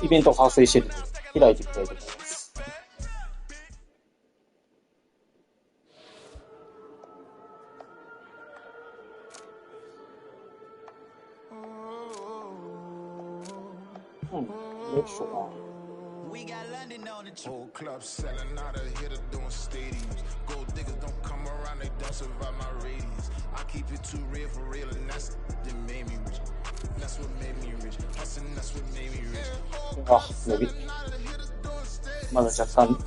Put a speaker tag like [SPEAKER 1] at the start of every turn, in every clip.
[SPEAKER 1] イベントが発生しているので、開いてみたいと思います。よいしょな。あ、伸び。まだ若干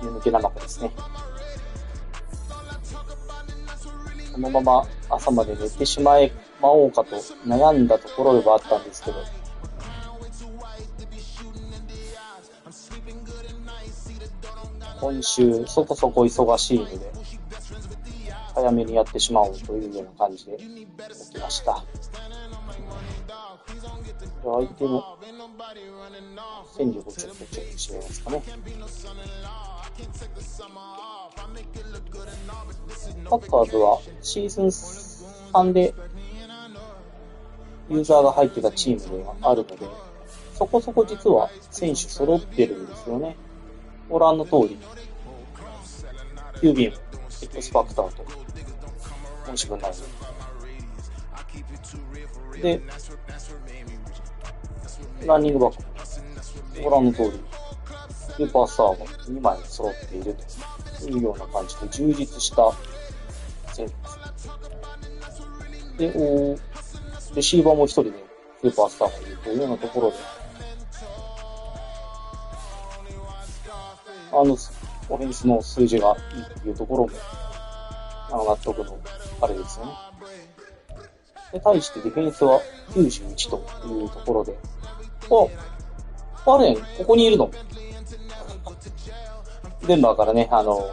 [SPEAKER 1] 眠気なかったですね。このまま朝まで寝てしまおうかと悩んだところではあったんですけど、今週そこそこ忙しいので早めにやってしまおうというような感じで起きました。相手の戦力をちょっとチェックしてみますかね。パッカーズはシーズン3でユーザーが入ってたチームではあるので、そこそこ実は選手揃ってるんですよね。ご覧の通り、QB も X ファクターと申し分ないので、ランニングバックもご覧の通り、スーパースターが2枚揃っているというような感じで充実した戦力です。で、レシーバーも一人でスーパースターがいるというようなところで、オフェンスの数字がいいというところも、納得のあれですよね。で、対してディフェンスは91というところで、アレン、ここにいるの？デンバーからね、放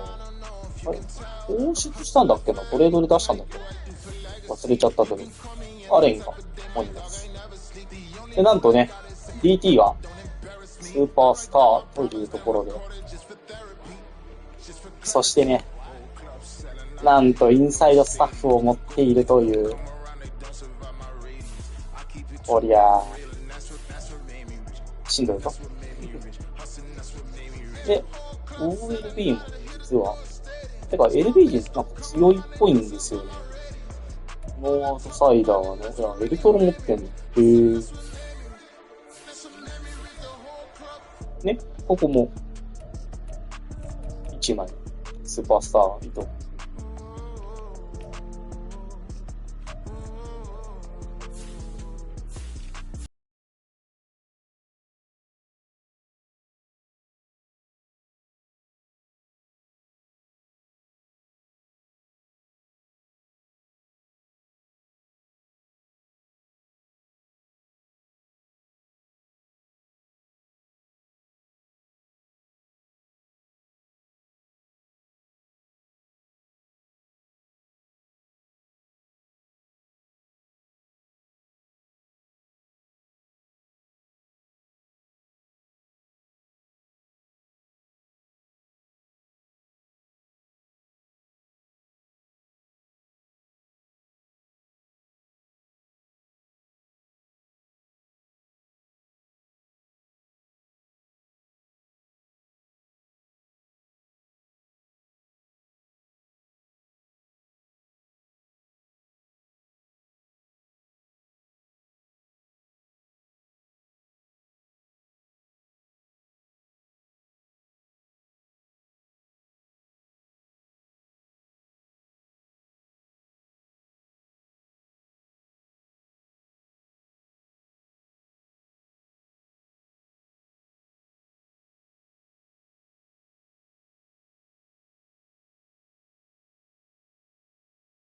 [SPEAKER 1] 出したんだっけな？トレードで出したんだっけな？忘れちゃったけど、アレンがここにいます。で、なんとね、DT はスーパースターというところで、そしてね、なんとインサイドスタッフを持っているという、こりゃしんどいと。で、OLB も実は、LBG なんか強いっぽいんですよね。ノーアウトサイダーの、エルトロ持ってんの。ね、ここも、1枚、スーパースター、糸。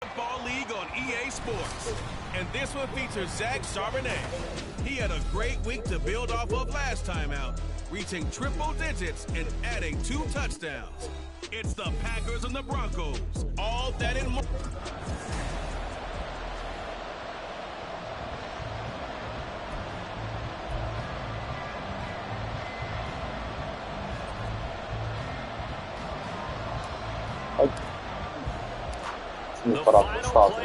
[SPEAKER 2] Football League on EA Sports. And this one features Zach Charbonnet. He had a great week to build off of last time out, reaching triple digits and adding 2 touchdowns. It's the Packers and the Broncos. All that and more.
[SPEAKER 1] ここからスタート。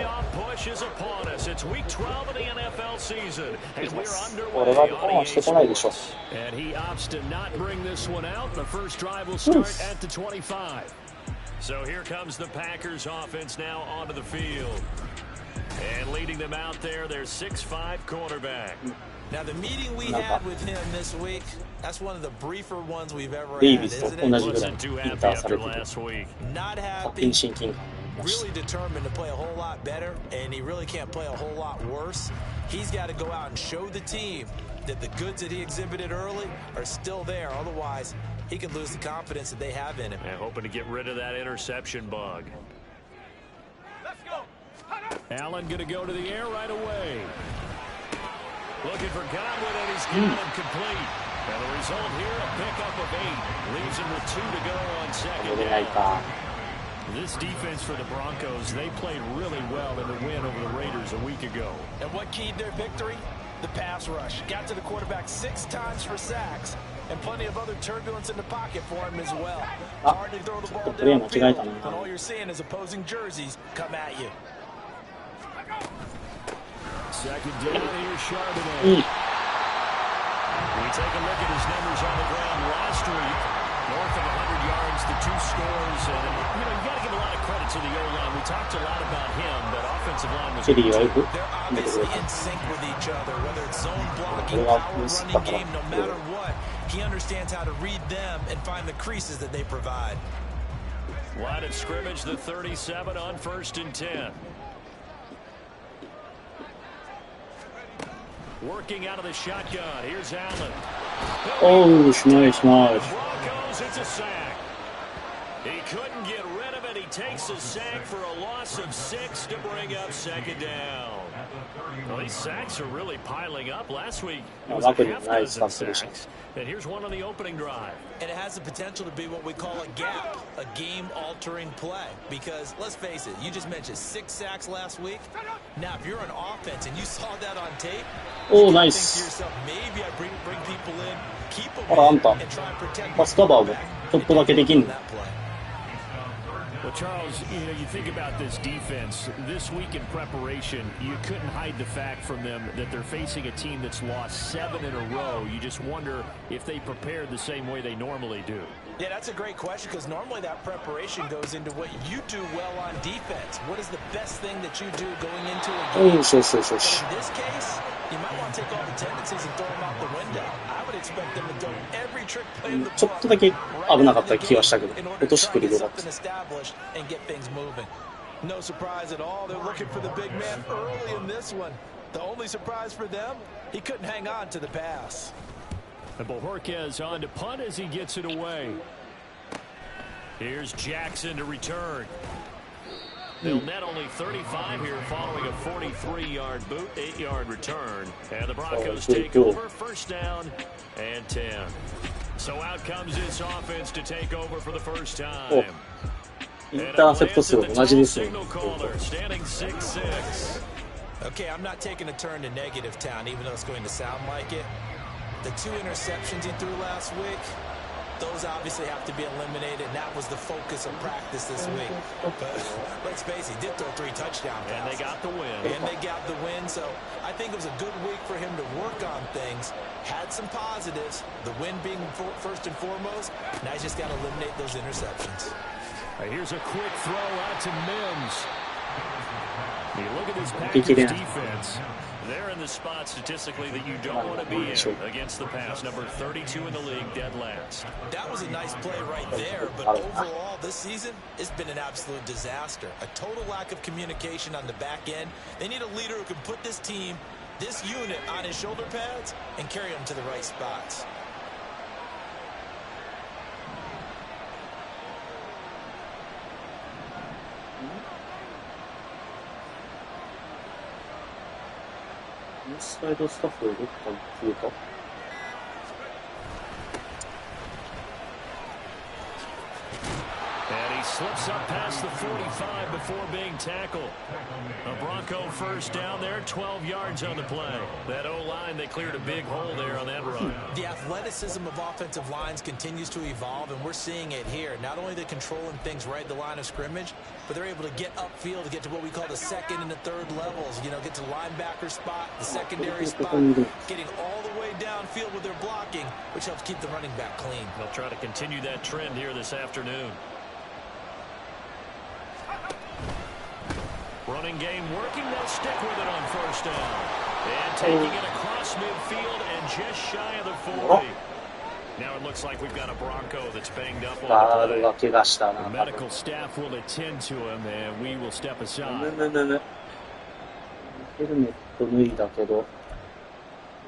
[SPEAKER 1] これはオンしてこないでしょ。
[SPEAKER 3] So here comes the Packers offense now onto the field. And leading them out there, their 6'5" quarterback.
[SPEAKER 4] Now the meeting we had with him this week, that's one of the briefer ones we've ever had, isn't it?
[SPEAKER 3] Wasn't too happy after last week.
[SPEAKER 4] Not happy. Really determined to play a whole lot better, and he really can't play a whole lot worse. He's got to go out and show the team that the goods that he exhibited early are still there. Otherwise, he could lose the confidence that they have in him.
[SPEAKER 3] And hoping to get rid of that interception bug.
[SPEAKER 2] Let's go.
[SPEAKER 3] Allen going to go to the air right away. Looking for Godwin, and he's got him complete. And the result here, a pickup of 8. Leaves him with 2 to go on second down. This defense for the Broncos, they played really well in the win over the Raiders a week ago.
[SPEAKER 4] And what keyed their victory? The pass rush. Got to the quarterback 6 times for sacks. And plenty of other turbulence in the pocket for him as well. Hard to throw the ball downfield, and all you're seeing is opposing jerseys come at you.
[SPEAKER 3] Second down here, Charbonnet. We take a look at his numbers on the ground last week. North of 100 yards, the 2 scores. And, you got to give a lot of credit to the O-line. We talked a lot about him, but offensive line was good.
[SPEAKER 4] They're obviously in sync with each other, whether it's zone blocking, power running game, no matter what. He understands how to read them and find the creases that they provide.
[SPEAKER 3] Line of scrimmage, the 37 on 1st and 10. Working out of the shotgun. Here's Allen.
[SPEAKER 1] Oh, nice.
[SPEAKER 3] Broncos, it's a sack. He couldn't get rid of it. He takes a sack for a loss of 6 to bring up second down. Well, these sacks are really piling up. Last week, it was a half-dozen sacks. And here's one on the opening drive.
[SPEAKER 4] And it has the potential to be what we call a gap, a game-altering play. Because, let's face it, you just mentioned 6 sacks last week. Now, if you're an offense and you saw that on tape,
[SPEAKER 1] oh, nice.
[SPEAKER 4] think to yourself, maybe I bring people in, keep them in, and try and protect
[SPEAKER 1] the quarterback.
[SPEAKER 3] Well, Charles, you think about this defense. This week in preparation, you couldn't hide the fact from them that they're facing a team that's lost 7 in a row. You just wonder if they prepared the same way they normally do.
[SPEAKER 4] Yeah, that's a great question, because normally that preparation goes into what you do well on defense. What is the best thing that you do going into a game? But in this case, you might want to take all the tendencies and throw them out the window. I would expect them to throw every trick play in the book and get things moving. No surprise at all. They're looking for the big man early in this one. The only surprise for them, he couldn't hang on to the pass.
[SPEAKER 3] And Bojorquez on to punt as he gets it away. Here's Jackson to return. They'll net only 35 here following a 43-yard boot, 8-yard return. And the Broncos take over, 1st down and 10. So out comes this offense to take over for the first time.
[SPEAKER 1] インターセプト数同じですよね。
[SPEAKER 4] Okay, I'm not taking a turn to negative town, even though it's going to sound like it. The 2 interceptions he threw last week, those obviously have to be eliminated, and that was the focus of practice this week. But let's face it, he did throw 3 touchdown passes.
[SPEAKER 3] And they got the win.
[SPEAKER 4] So I think it was a good week for him to work on things. Had some positives, the win being first and foremost. Now he's just got to eliminate those interceptions.
[SPEAKER 3] Here's a quick throw out to Mims. You look at this Packers defense. They're in the spot statistically that you don't want to be in against the pass. Number 32 in the league, dead last.
[SPEAKER 4] That was a nice play right there, but overall this season, it's been an absolute disaster. A total lack of communication on the back end. They need a leader who can put this team, this unit, on his shoulder pads and carry them to the right spots.
[SPEAKER 1] Inside stuff will look computer.
[SPEAKER 3] And he slips up past the 45 before being tackled. A Bronco first down there, 12 yards on the play. That O-line, they cleared a big hole there on that run.
[SPEAKER 4] The athleticism of offensive lines continues to evolve, and we're seeing it here. Not only are they controlling things right at the line of scrimmage, but they're able to get upfield to get to what we call the second and the third levels. You know, get to the linebacker spot, the secondary spot, getting all the way downfield with their blocking, which helps keep the running back clean.
[SPEAKER 3] They'll try to continue that trend here this afternoon. Running game working. They'll stick with it on first down. And taking it across midfield and just shy of the 40. Now it looks like we've got a Bronco that's banged up on the play. The medical staff will attend to him, and we will step aside.
[SPEAKER 1] ヘルメット脱いだけど、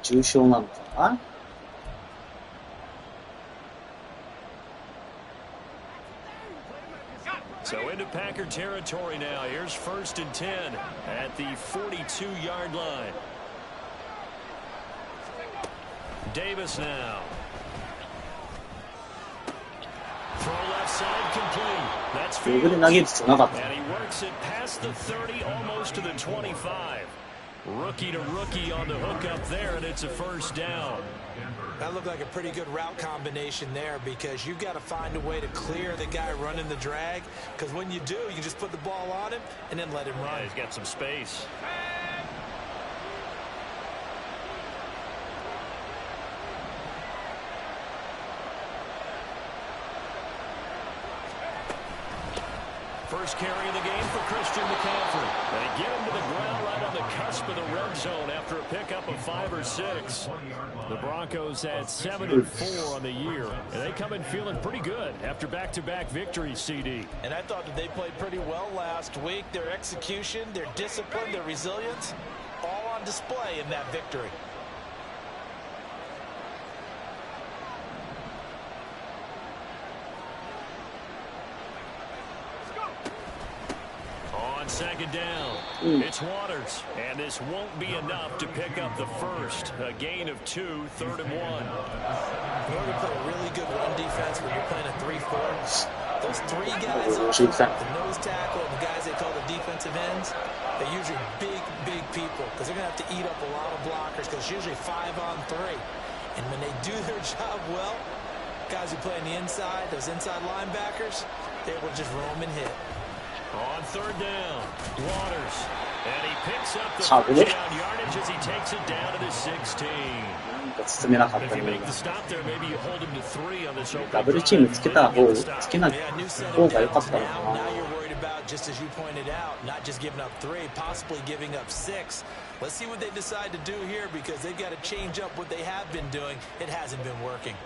[SPEAKER 1] 重傷なのかな
[SPEAKER 3] So into Packer territory now. Here's 1st and 10 at the 42-yard line. Davis now. Throw left side complete. That's Fields. And he works it past the 30, almost to the 25. Rookie to rookie on the hook up there, and it's a first down.
[SPEAKER 4] That looked like a pretty good route combination there, because you've got to find a way to clear the guy running the drag, because when you do, you can just put the ball on him and then let him run.
[SPEAKER 3] Yeah, he's got some space. First carry of the game for Christian McCaffrey. They get him to the ground right on the cusp of the red zone after a pickup of 5 or 6. The Broncos had 7-4 on the year, and they come in feeling pretty good after back-to-back victories, CD.
[SPEAKER 4] And I thought that they played pretty well last week. Their execution, their discipline, their resilience, all on display in that victory.
[SPEAKER 3] Second down. It's Waters, and this won't be enough to pick up the first. A gain of 2, 3rd and 1.
[SPEAKER 4] In order to play a really good run defense when you're playing a 3-4, those 3 guys, the nose tackle and the guys they call the defensive ends, they're usually big people, because they're going to have to eat up a lot of blockers, because it's usually 5-on-3. And when they do their job well, guys who play on the inside, those inside linebackers, they will just roam and hit.
[SPEAKER 3] On 3rd down, Waters, and he picks up the first down yardage as he takes it down to the 16. If you make the stop there, maybe you hold him to 3 on this opening drive.
[SPEAKER 1] Now
[SPEAKER 4] you're worried about, just as you pointed out, not just giving up 3, possibly giving up 6. Let's see what they decide to do here, because they've got to change up what they have been doing. It hasn't been working.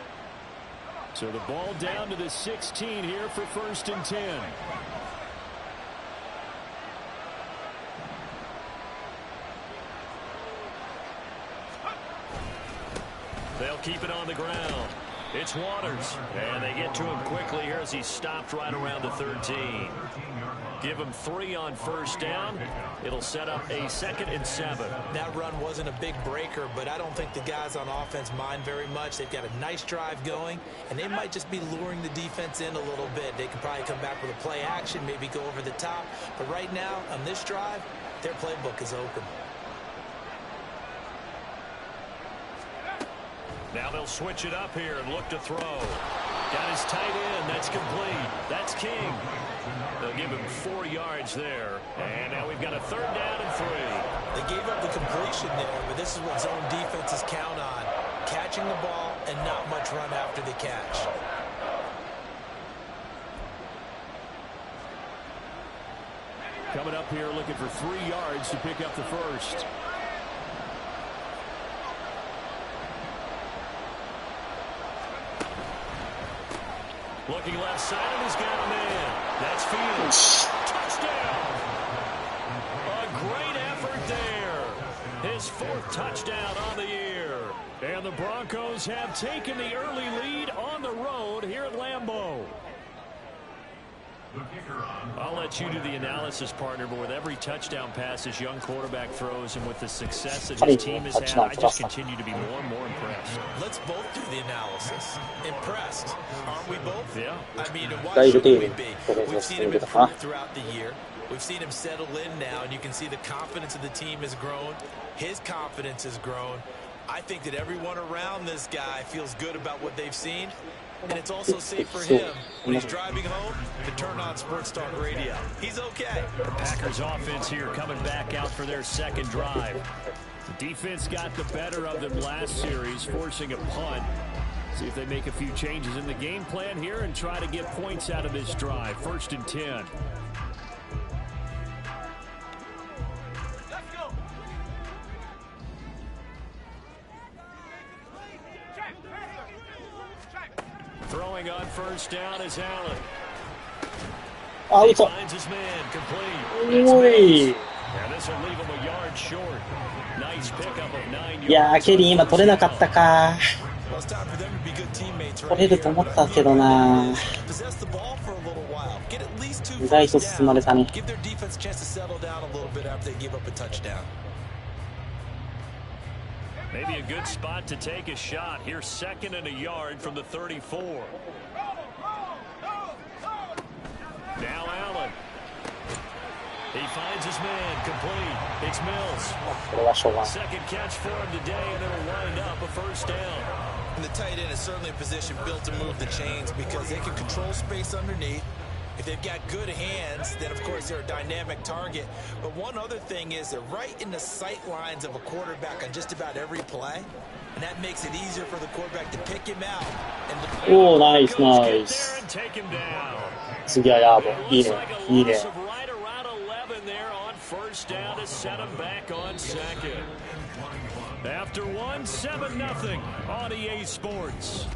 [SPEAKER 3] So the ball down to the 16 here for 1st and 10. They'll keep it on the ground. It's Waters, and they get to him quickly here as he's stopped right around the 13. Give him 3 on first down. It'll set up a 2nd and 7.
[SPEAKER 4] That run wasn't a big breaker, but I don't think the guys on offense mind very much. They've got a nice drive going, and they might just be luring the defense in a little bit. They can probably come back with a play action, maybe go over the top. But right now, on this drive, their playbook is open.
[SPEAKER 3] Now they'll switch it up here and look to throw. Got his tight end. That's complete. That's King. They'll give him 4 yards there. And now we've got a 3rd down and 3.
[SPEAKER 4] They gave up the completion there, but this is what zone defenses count on. Catching the ball and not much run after the catch.
[SPEAKER 3] Coming up here looking for 3 yards to pick up the first. Looking left side, and he's got a man. That's Fields. Touchdown! A great effort there. His 4th touchdown on the year. And the Broncos have taken the early lead on the road here at Lambeau. I'll let you do the analysis, partner, but with every touchdown pass this young quarterback throws and with the success that his team has had, I just continue to be more and more impressed.
[SPEAKER 4] Let's both do the analysis. Impressed, aren't we both?
[SPEAKER 3] Yeah.
[SPEAKER 4] I mean, why shouldn't we be? We've seen him improve throughout the year. We've seen him settle in now, and you can see the confidence of the team has grown. His confidence has grown. I think that everyone around this guy feels good about what they've seen, and it's also safe for him when he's driving home to turn on Sports Talk Radio. He's okay.
[SPEAKER 3] The Packers offense here coming back out for their second drive. The defense got the better of them last series, forcing a punt. See if they make a few changes in the game plan here and try to get points out of this drive. 1st and 10. Throwing on 1st down is Allen. He finds his man complete.
[SPEAKER 1] Oi.
[SPEAKER 3] And this will leave him a yard short. Nice pickup of 9 yards.
[SPEAKER 1] いやー、ケリー今取れなかったか。取れると思ったけどな。意外と進まれたね。
[SPEAKER 3] Maybe a good spot to take a shot. Here's 2nd and a yard from the 34. Now Allen. He finds his man complete. It's Mills. Second catch for him today, and it'll wind up a 1st down.
[SPEAKER 4] And the tight end is certainly a position built to move the chains because they can control space underneath. If they've got good hands, then of course they're a dynamic target. But one other thing is they're right in the sight lines of a quarterback on just about every play. And that makes it easier for the quarterback to pick him out.
[SPEAKER 1] Oh, nice, nice. 次はヤーボ。いいね、いいね。
[SPEAKER 3] Right around 11 there on 1st down to set him back on 2nd. After 1, 7-0 on EA Sports.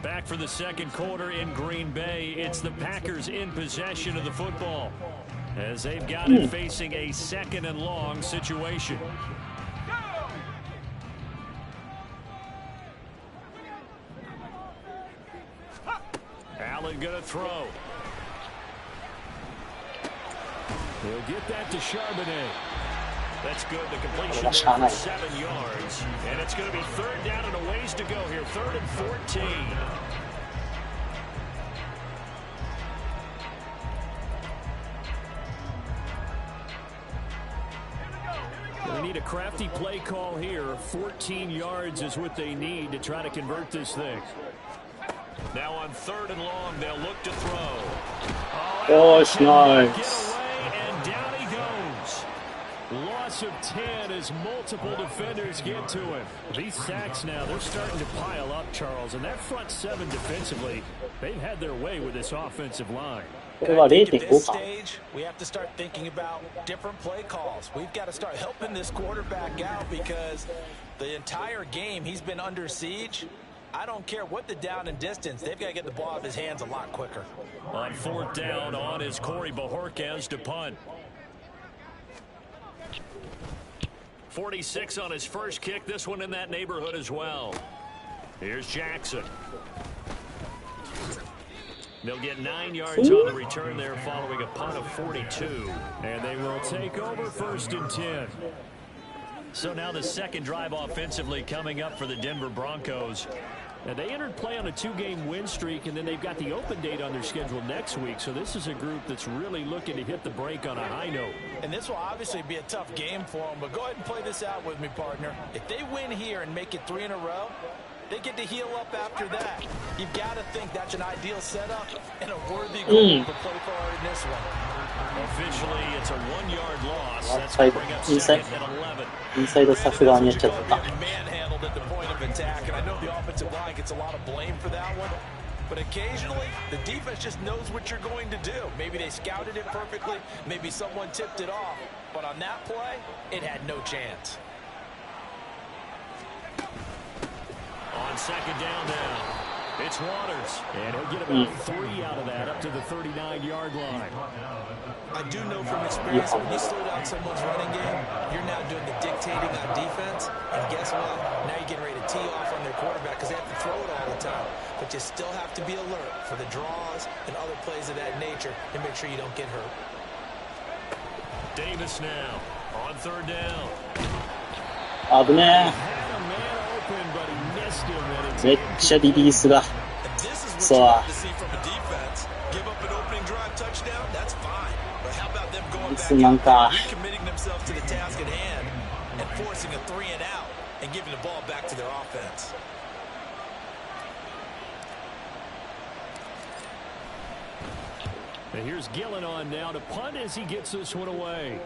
[SPEAKER 3] Back for the second quarter in Green Bay. It's the Packers in possession of the football as they've got it facing a 2nd and long situation. Allen gonna throw. He'll get that to Charbonnet. That's good. The completion there for 7 yards. And it's going to be 3rd down and a ways to go here. 3rd and 14. They need a crafty play call here. 14 yards is what they need to try to convert this thing. Now on 3rd and long, they'll look to throw.
[SPEAKER 1] Oh, it's nice.
[SPEAKER 3] Get away, and down he goes. Loss of 10 as multiple defenders get to him. These sacks now, they're starting to pile up, Charles. And that front 7 defensively, they've had their way with this offensive line.
[SPEAKER 1] At
[SPEAKER 4] this stage, we have to start thinking about different play calls. We've got to start helping this quarterback out because the entire game he's been under siege. I don't care what the down and distance. They've got to get the ball out of his hands a lot quicker.
[SPEAKER 3] On 4th down on is Corey Bojorquez to punt. 46 on his first kick. This one in that neighborhood as well. Here's Jackson. They'll get 9 yards on the return there following a punt of 42. And they will take over 1st and 10. So now the second drive offensively coming up for the Denver Broncos. Now they entered play on a 2-game win streak, and then they've got the open date on their schedule next week. So this is a group that's really looking to hit the break on a high note.
[SPEAKER 4] And this will obviously be a tough game for them, but go ahead and play this out with me, partner. If they win here and make it 3 in a row, they get to heal up after that. You've got to think that's an ideal setup and a worthy goal to play forward in this one.
[SPEAKER 3] Officially, it's a 1-yard loss. That's going to bring up 2nd and 11.
[SPEAKER 1] Inside さすがにやっちゃった。
[SPEAKER 4] Manhandled at the point of attack, and I know the offensive line gets a lot of blame for that one. But occasionally, the defense just knows what you're going to do. Maybe they scouted it perfectly. Maybe someone tipped it off. But on that play, it had no chance.
[SPEAKER 3] On 2nd down now, it's Waters. And he'll get about 3 out of that up to the 39-yard line.
[SPEAKER 4] I do know from experience, when you slow down someone's running game, you're now doing the dictating on defense. And guess what? Now you're getting ready to tee off on their quarterback because they have to throw it all the time. But you still have to be alert for the draws and other plays of that nature to make sure you don't get hurt.
[SPEAKER 3] Davis now on 3rd down.
[SPEAKER 1] Had a man めっちゃリリースがそうリスなんか
[SPEAKER 3] And here's Gillen on now to punt as he gets this one away.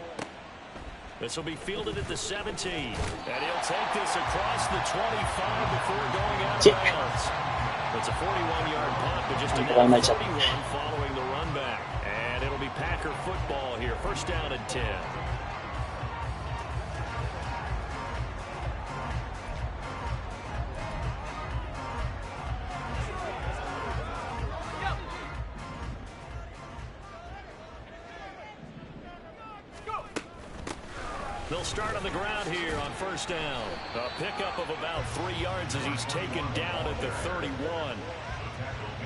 [SPEAKER 3] This will be fielded at the 17. And he'll take this across the 25 before going out of bounds. It's a 41-yard punt, but just another 31 following the run back. And it'll be Packer football here. First down and 10. They'll start on the ground here on first down. A pickup of about 3 yards as he's taken down at the 31.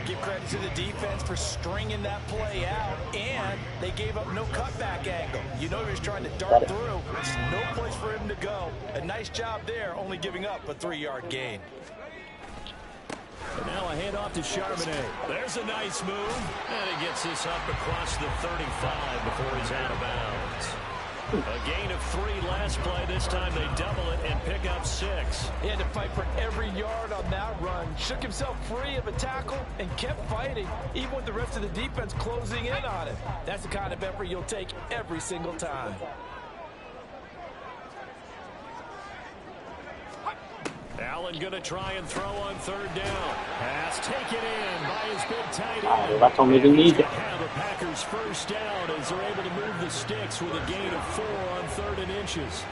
[SPEAKER 4] Give credit to the defense for stringing that play out, and they gave up no cutback angle. You know he was trying to dart through. There's no place for him to go. A nice job there, only giving up a 3-yard gain.
[SPEAKER 3] And now a handoff to Charbonnet. There's a nice move, and he gets this up across the 35 before he's out of bounds. A gain of 3 last play. This time they double it and pick up 6.
[SPEAKER 4] He had to fight for every yard on that run. Shook himself free of a tackle and kept fighting, even with the rest of the defense closing in on him. That's the kind of effort you'll take every single time.
[SPEAKER 3] Allen going to try and throw on third down. Pass taken in by his big tight end. Have a Packers first down as they're able to move the sticks with a gain of 4 on 3rd and inches.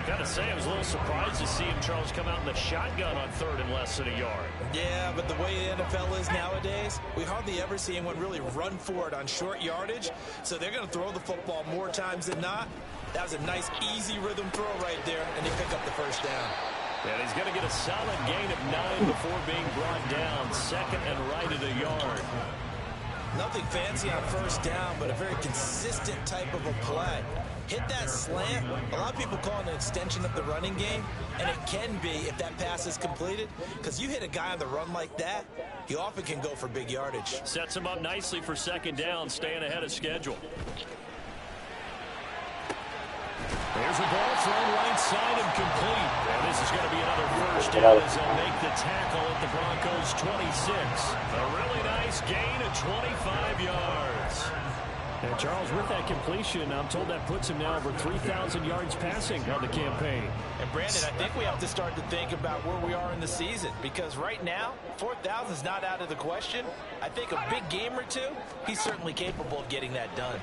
[SPEAKER 3] Gotta say, I was a little surprised to see him, Charles, come out in the shotgun on 3rd and less than a yard.
[SPEAKER 4] Yeah, but the way the NFL is nowadays, we hardly ever see anyone really run for it on short yardage. So they're going to throw the football more times than not. That was a nice, easy rhythm throw right there, and they pick up the first down.
[SPEAKER 3] And he's going to get a solid gain of 9 before being brought down. Second and right at a yard.
[SPEAKER 4] Nothing fancy on first down, but a very consistent type of a play. Hit that slant. A lot of people call it an extension of the running game, and it can be if that pass is completed, because you hit a guy on the run like that, he often can go for big yardage.
[SPEAKER 3] Sets him up nicely for second down, staying ahead of schedule. There's a ball thrown right side and complete. And this is going to be another first down as they'll make the tackle at the Broncos' 26. A really nice gain of 25 yards. And Charles, with that completion, I'm told that puts him now over 3,000 yards passing on the campaign.
[SPEAKER 4] And Brandon, I think we have to start to think about where we are in the season, because right now, 4,000 is not out of the question. I think a big game or two, he's certainly capable of getting that done.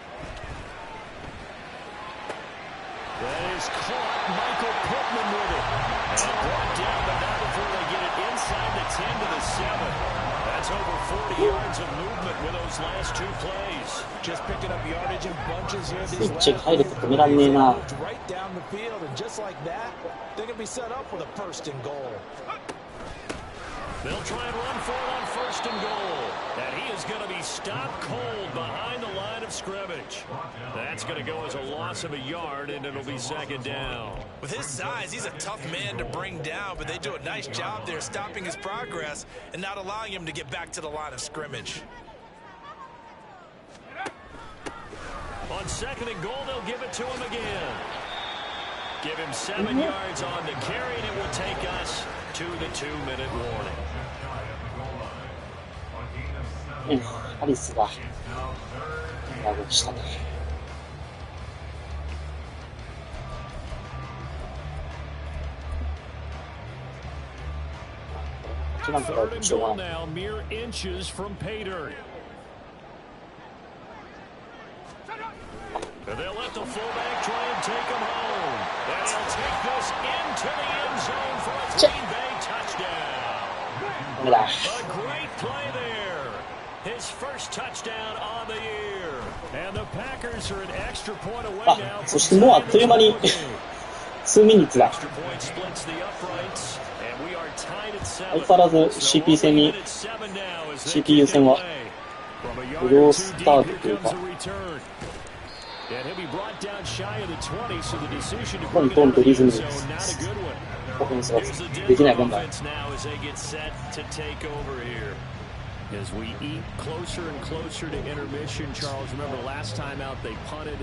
[SPEAKER 3] That is caught. Michael Pittman with it. And brought down, but not before they get it inside the 10 to the 7. That's over 40 yards of movement with those last 2 plays.
[SPEAKER 4] Just picking up yardage in bunches here.
[SPEAKER 1] These last
[SPEAKER 4] right down the field, and just like that, they're going to be set up with a first and goal.
[SPEAKER 3] They'll try and run for it on first and goal. And he is going to be stopped cold behind the line of scrimmage. That's going to go as a loss of a yard, and it'll be second down.
[SPEAKER 4] With his size, he's a tough man to bring down, but they do a nice job there stopping his progress and not allowing him to get back to the line of scrimmage.
[SPEAKER 3] On second and goal, they'll give it to him again. Give him 7 yards on the carry, and it will take us to the 2-minute warning.
[SPEAKER 1] ハリスが投げしたね。
[SPEAKER 3] Third and goal now, mere inches from pay dirt. And they'll let the fullback try and take him home. And he'll take this into the end zone for a Green Bay touchdown. A great play there. His first touchdown on the year. And the Packers are an extra point away now.
[SPEAKER 1] そしてもうあっという間に数ミニッツだ。
[SPEAKER 3] Extra point splits the uprights. And we are tied at 7.
[SPEAKER 1] 相変わらず CP 戦に CPU 戦はブロースタートというか
[SPEAKER 3] And he'll be brought down shy of the 20, so the decision to
[SPEAKER 1] どん
[SPEAKER 3] bring
[SPEAKER 1] どん
[SPEAKER 3] it
[SPEAKER 1] と
[SPEAKER 3] out
[SPEAKER 1] リ
[SPEAKER 3] of
[SPEAKER 1] ズ
[SPEAKER 3] the
[SPEAKER 1] ム
[SPEAKER 3] end
[SPEAKER 1] で
[SPEAKER 3] zone, not a
[SPEAKER 1] す。
[SPEAKER 3] good one.
[SPEAKER 1] オフェンスが
[SPEAKER 3] Here's the
[SPEAKER 1] できな
[SPEAKER 3] Denver
[SPEAKER 1] いもんだ。
[SPEAKER 3] offense now as they get set to take over here. As we eat closer and closer to intermission, Charles, remember last time out they punted.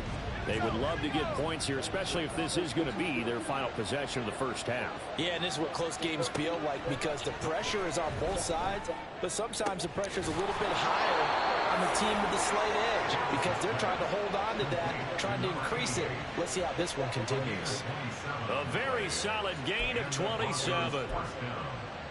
[SPEAKER 3] They would love to get points here, especially if this is going to be their final possession of the first half.
[SPEAKER 4] Yeah, and this is what close games feel like because the pressure is on both sides, but sometimes the pressure is a little bit higher on the team with the slight edge because they're trying to hold on to that, trying to increase it. Let's see how this one continues.
[SPEAKER 3] A very solid gain of 27.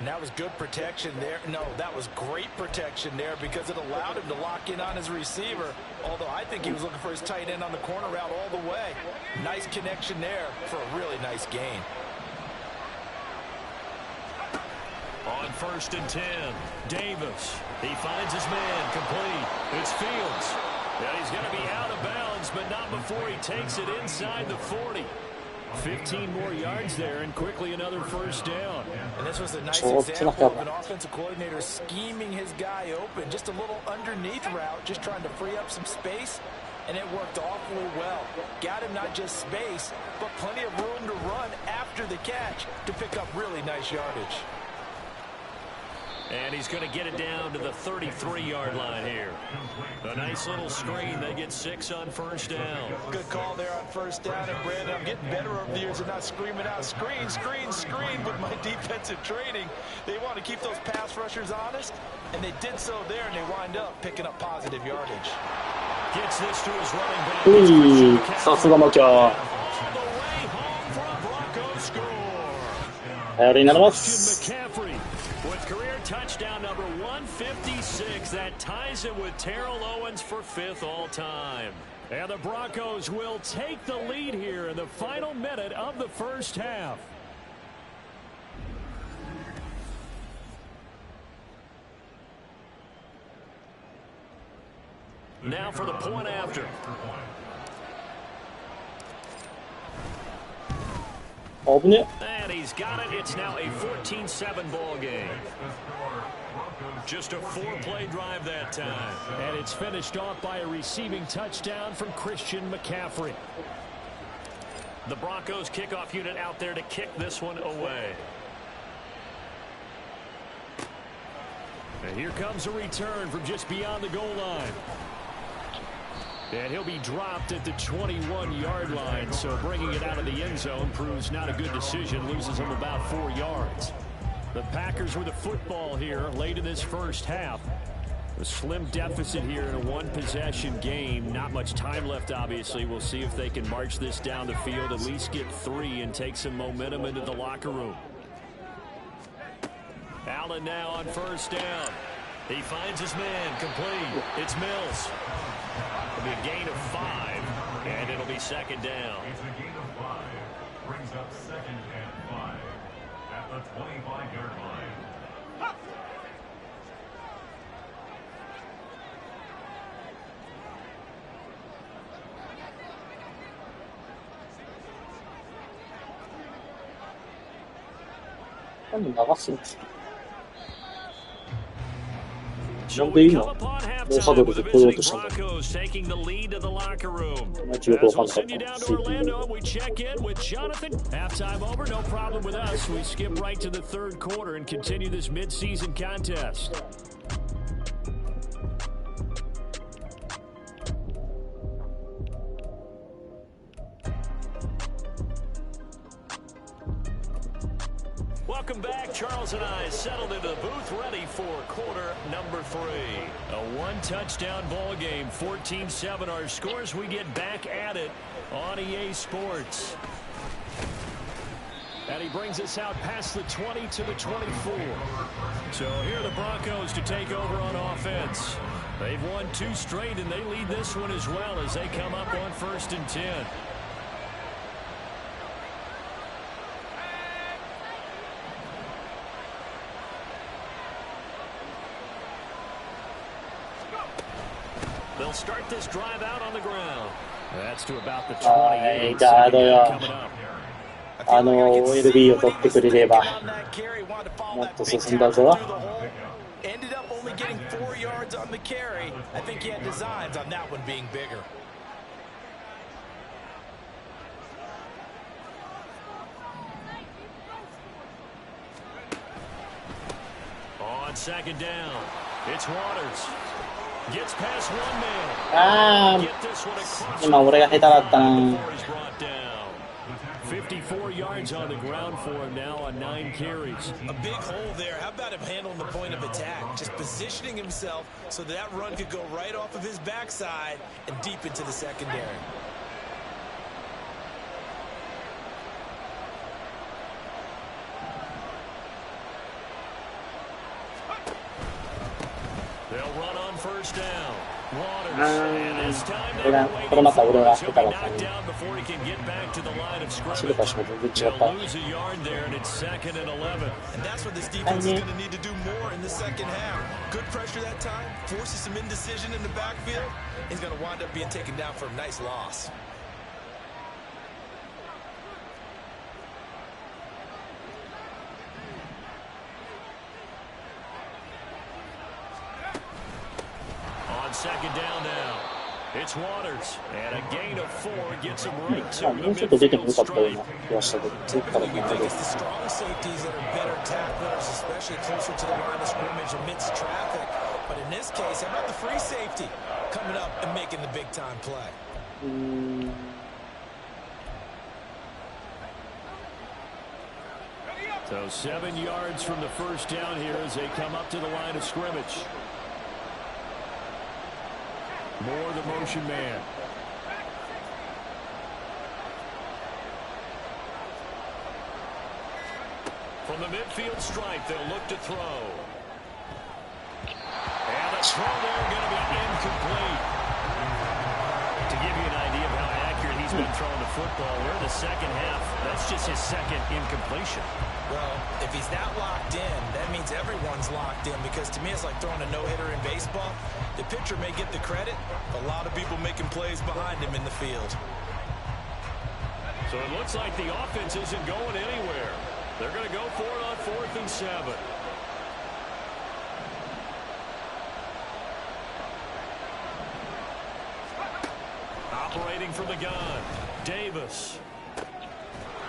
[SPEAKER 4] And that was good protection there. No, that was great protection there because it allowed him to lock in on his receiver. Although I think he was looking for his tight end on the corner route all the way. Nice connection there for a really nice gain.
[SPEAKER 3] On 1st and 10, Davis. He finds his man complete. It's Fields. And he's going to be out of bounds, but not before he takes it inside the 40. 15 more yards there, and quickly another first down.
[SPEAKER 4] And this was a nice example of an offensive coordinator scheming his guy open. Just a little underneath route, just trying to free up some space, and it worked awfully well. Got him not just space, but plenty of room to run after the catch to pick up really nice yardage.
[SPEAKER 3] And he's going to get it down to the 33-yard line here. A nice little screen. They get 6 on first down.
[SPEAKER 4] Good call there on first down. And Brandon, I'm getting better over the years and not screaming out, screen, screen, screen with my defensive training. They want to keep those pass rushers honest, and they did so there, and they wind up picking up positive yardage.
[SPEAKER 3] Gets this to his running back.
[SPEAKER 1] さすがマキャー。
[SPEAKER 3] All the way home for a Broncos score.
[SPEAKER 1] 頼りになります。
[SPEAKER 3] McCaffrey with career touchdown number 156. That ties him with Terrell Owens for 5th all time. And the Broncos will take the lead here in the final minute of the first half. Now for the point after.
[SPEAKER 1] 危ね。
[SPEAKER 3] And he's got it. It's now a 14-7 ball game. Just a 4-play drive that time. And it's finished off by a receiving touchdown from Christian McCaffrey. The Broncos kickoff unit out there to kick this one away. And here comes a return from just beyond the goal line. And he'll be dropped at the 21-yard line, so bringing it out of the end zone proves not a good decision, loses him about 4 yards. The Packers with the football here late in this first half. A slim deficit here in a one-possession game. Not much time left, obviously. We'll see if they can march this down the field, at least get 3 and take some momentum into the locker room. Allen now on first down. He finds his man complete. It's Mills. It'll be a gain of 5, and it'll be second down.
[SPEAKER 5] It's a gain of 5. Brings up 2nd and 5 at the 25-yard line.
[SPEAKER 1] 長すぎて。
[SPEAKER 3] So
[SPEAKER 1] なんで
[SPEAKER 3] we
[SPEAKER 1] 今
[SPEAKER 3] come upon
[SPEAKER 1] 大
[SPEAKER 3] halftime
[SPEAKER 1] サドル
[SPEAKER 3] with
[SPEAKER 1] で
[SPEAKER 3] the
[SPEAKER 1] 来よう
[SPEAKER 3] visiting
[SPEAKER 1] としたんだ。
[SPEAKER 3] Broncos taking the lead to the locker room.
[SPEAKER 1] マジよく
[SPEAKER 3] As
[SPEAKER 1] わか
[SPEAKER 3] we'll
[SPEAKER 1] んなか
[SPEAKER 3] send
[SPEAKER 1] っ
[SPEAKER 3] you
[SPEAKER 1] た。
[SPEAKER 3] down to Orlando, we check in with Jonathan. Halftime over, no problem with us. We skip right to the third quarter and continue this midseason contest. Welcome back. Charles and I settled into the booth ready for quarter number 3. A one-touchdown ball game, 14-7 our scores. We get back at it on EA Sports. And he brings us out past the 20 to the 24. So here are the Broncos to take over on offense. They've won 2 straight, and they lead this one as well as they come up on 1st and 10. They'll start this drive out on the ground. That's to about the 28.
[SPEAKER 1] ガードよ。LB を取ってくれればもっと進んだぞ。
[SPEAKER 4] Ended up only getting 4 yards on the carry. I think he had designs on that one being bigger.
[SPEAKER 3] On second down, it's Waters. Gets past one man.
[SPEAKER 1] ああ、今俺が下手だったな。
[SPEAKER 3] 54 yards on the ground for him now on 9 carries.
[SPEAKER 4] A big hole there. How about him handling the point of attack? Just positioning himself so that run could go right off of his backside and deep into the secondary.
[SPEAKER 3] They'll run on first down. Waters, and this time they were waiting
[SPEAKER 1] これまた
[SPEAKER 3] for
[SPEAKER 1] 俺が
[SPEAKER 3] it.
[SPEAKER 1] 下
[SPEAKER 3] He'll
[SPEAKER 1] 手
[SPEAKER 3] be
[SPEAKER 1] だったね。
[SPEAKER 3] knocked down before he can get back to the line of
[SPEAKER 1] 走る
[SPEAKER 3] scrimmage.
[SPEAKER 1] 場所が全然違っ
[SPEAKER 3] They'll
[SPEAKER 1] た。
[SPEAKER 3] lose a yard there, and it's 2nd and 11.
[SPEAKER 4] And that's what this defense is going to need to do more in the second half. Good pressure that time, forces some indecision in the backfield. He's going to wind up being taken down for a nice loss.
[SPEAKER 3] On second down now, it's Waters, and a gain of 4 gets him right
[SPEAKER 1] まあ
[SPEAKER 3] to
[SPEAKER 1] もう
[SPEAKER 3] the
[SPEAKER 1] ちょっと出ても
[SPEAKER 3] midfield
[SPEAKER 1] よかったよう
[SPEAKER 3] stripe.
[SPEAKER 1] な気がしたけど、ゼッから考
[SPEAKER 4] We
[SPEAKER 1] え
[SPEAKER 4] think
[SPEAKER 1] る
[SPEAKER 4] it's the strong safeties that are better tacklers, especially closer to the line of scrimmage amidst traffic. But in this case, how about the free safety coming up and making the big-time play?
[SPEAKER 1] うーん。
[SPEAKER 3] So 7 yards from the first down here as they come up to the line of scrimmage. Moore, the motion man. From the midfield stripe, they'll look to throw. And the throw there going to be incomplete. To give you an idea of how accurate he's been throwing the football, we're in the second half. That's just his second incompletion.
[SPEAKER 4] Well, if he's that locked in, that means everyone's locked in, because to me it's like throwing a no-hitter in baseball. The pitcher may get the credit, but a lot of people making plays behind him in the field.
[SPEAKER 3] So it looks like the offense isn't going anywhere. They're going to go for it on 4th and 7. Operating from the gun, Davis.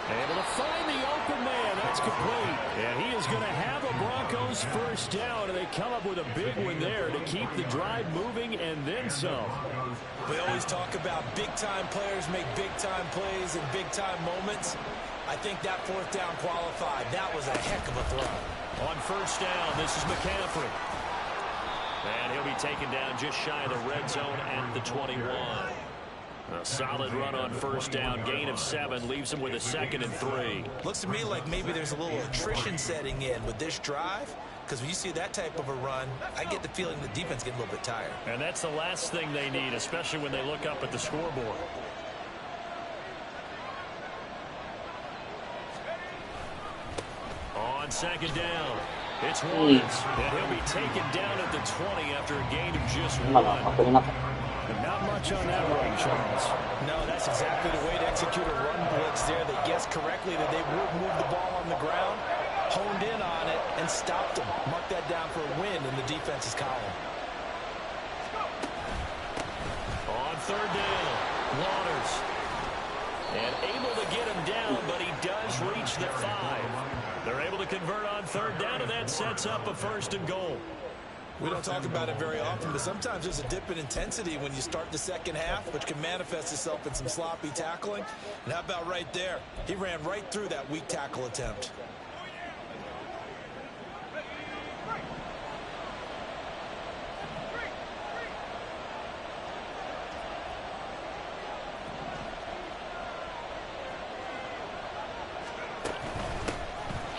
[SPEAKER 3] Able to find the open man. That's complete. And he is going to have a Broncos first down, and they come up with a big one there to keep the drive moving and then some.
[SPEAKER 4] We always talk about big-time players make big-time plays in big-time moments. I think that 4th down qualified. That was a heck of a throw.
[SPEAKER 3] On first down, this is McCaffrey. And he'll be taken down just shy of the red zone at the 21. A solid run on first down, gain of 7, leaves him with a 2nd and 3.
[SPEAKER 4] Looks to me like maybe there's a little attrition setting in with this drive, because when you see that type of a run, I get the feeling the defense getting a little bit tired.
[SPEAKER 3] And that's the last thing they need, especially when they look up at the scoreboard. On second down, it's Waters, and he'll be taken down at the 20 after a gain of just 1.
[SPEAKER 1] まだ当たりなかった。
[SPEAKER 3] Not much on that run, Charles.
[SPEAKER 4] No, that's exactly the way to execute a run blitz there. They guessed correctly that they would move the ball on the ground, honed in on it, and stopped them. Mark that down for a win in the defense's column.
[SPEAKER 3] On third down, Waters. And able to get him down, but he does reach the 5. They're able to convert on third down, and that sets up a 1st and goal.
[SPEAKER 4] We don't talk about it very often, but sometimes there's a dip in intensity when you start the second half, which can manifest itself in some sloppy tackling. And how about right there? He ran right through that weak tackle attempt.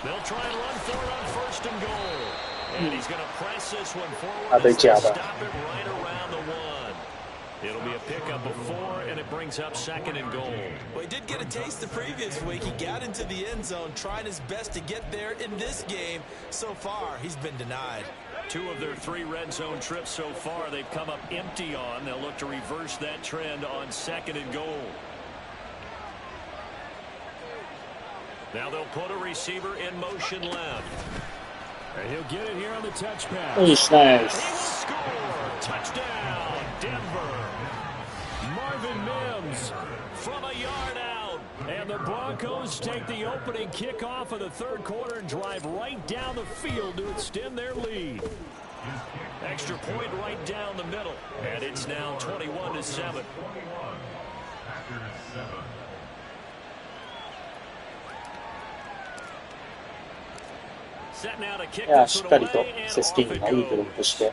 [SPEAKER 2] They'll try and run for it on 1st and goal. And he's going to press this one forward. Stop it right around the 1. It'll be a pickup of 4, and it brings up 2nd and goal.
[SPEAKER 4] Well, he did get a taste the previous week. He got into the end zone, trying his best to get there in this game. So far, he's been denied.
[SPEAKER 3] 2 of their 3 red zone trips so far, they've come up empty on. They'll look to reverse that trend on 2nd and goal. Now they'll put a receiver in motion left. And he'll get it here on the touch pass.
[SPEAKER 1] Nice.
[SPEAKER 3] He will score. Touchdown, Denver. Marvin Mims from a yard out. And the Broncos take the opening kickoff of the third quarter and drive right down the field to extend their lead. Extra point right down the middle. And it's now 21-7. Setting out a kick.
[SPEAKER 1] いや、しっかりとセスキーニがいいブロックして、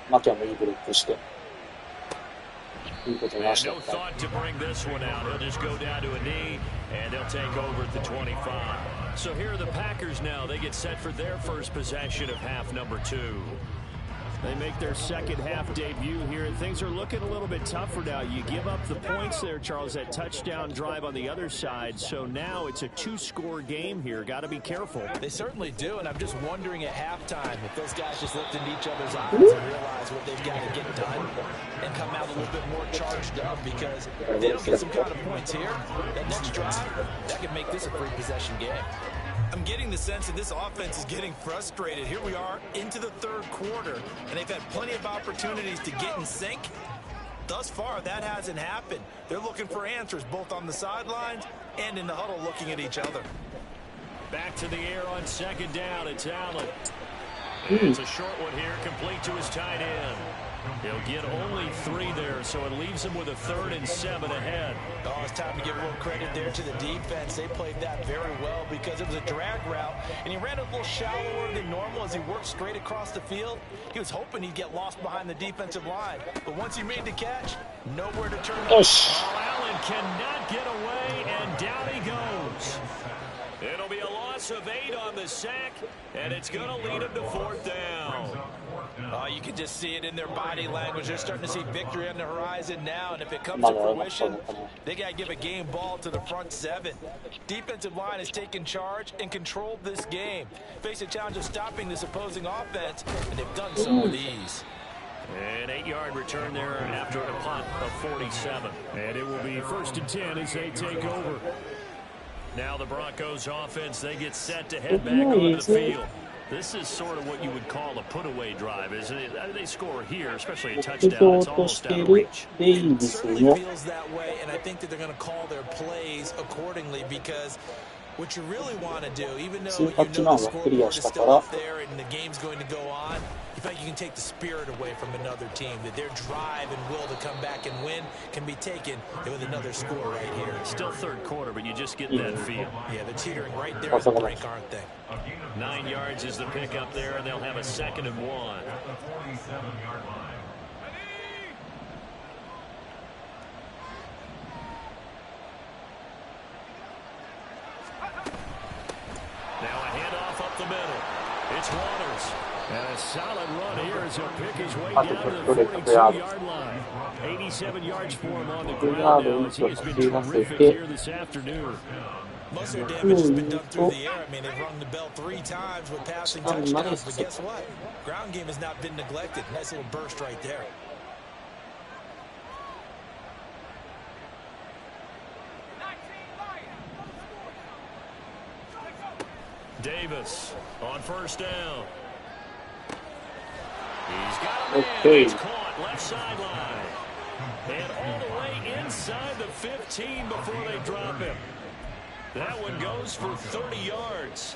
[SPEAKER 1] マキャもいいブロックして、いいことになした。
[SPEAKER 3] No thought to bring this one out. He'll just go down to a knee, and they'll take over at the 25. So here are the Packers now. They get set for their first possession of half number 2.
[SPEAKER 6] They make their second half debut here, and things are looking a little bit tougher now. You give up the points there, Charles, that touchdown drive on the other side. So now it's a 2-score game here. Got to be careful.
[SPEAKER 4] They certainly do, and I'm just wondering at halftime if those guys just looked into each other's eyes and realize what they've got to get done and come out a little bit more charged up, because if they don't get some kind of points here, that next drive, that could make this a free possession game.
[SPEAKER 7] I'm getting the sense that this offense is getting frustrated. Here we are into the third quarter, and they've had plenty of opportunities to get in sync. Thus far, that hasn't happened. They're looking for answers both on the sidelines and in the huddle looking at each other.
[SPEAKER 3] Back to the air on second down. It's Allen. It's a short one here, complete to his tight end. He'll get only 3 there, so it leaves him with a 3rd and 7 ahead.
[SPEAKER 4] Oh, it's time to give a little credit there to the defense. They played that very well because it was a drag route, and he ran a little shallower than normal as he worked straight across the field. He was hoping he'd get lost behind the defensive line, but once he made the catch, nowhere to turn.
[SPEAKER 3] Allen cannot get away, and down he goes. It'll be a loss of 8 on the sack, and it's going to lead him to 4th down.
[SPEAKER 4] Oh, you can just see it in their body language. They're starting to see victory on the horizon now, and if it comes to fruition, they got to give a game ball to the front 7. Defensive line has taken charge and controlled this game. Face a challenge of stopping this opposing offense, and they've done so with ease.
[SPEAKER 3] An 8-yard return there after a punt of 47.
[SPEAKER 6] And it will be 1st and 10 as they take over.
[SPEAKER 3] Now the Broncos offense, they get set to head back onto the field. This is sort of what you would call a put-away drive, isn't it? They score here, especially a touchdown. It's almost out of reach.
[SPEAKER 4] It certainly feels that way, and I think that they're going to call their plays accordingly, because what you really want to do, even though you know the scoreboard is still up there and the game's going to go on, you feel like you can take the spirit away from another team, that their drive and will to come back and win can be taken with another score right here.
[SPEAKER 3] It's still third quarter, but you just get that feel.
[SPEAKER 4] Yeah, they're teetering right there at the brink, aren't they?
[SPEAKER 3] 9 yards is the pick up there, and they'll have a 2nd and 1.
[SPEAKER 5] At the 47-yard line.
[SPEAKER 3] Now a handoff up the middle. It's Waters.
[SPEAKER 6] And a solid run here as he'll pick his way down to the 42-yard line. 87 yards for him on the ground now, as he has been terrific here this afternoon.
[SPEAKER 7] Most of their damage has been done through the air. I mean, they've rung the bell 3 times with passing touchdowns, but guess what? Ground game has not been neglected. Nice little burst right there.
[SPEAKER 3] Davis on 1st down. He's got a man. It's caught left sideline. And all the way inside the 15 before they drop him. That one goes for 30 yards.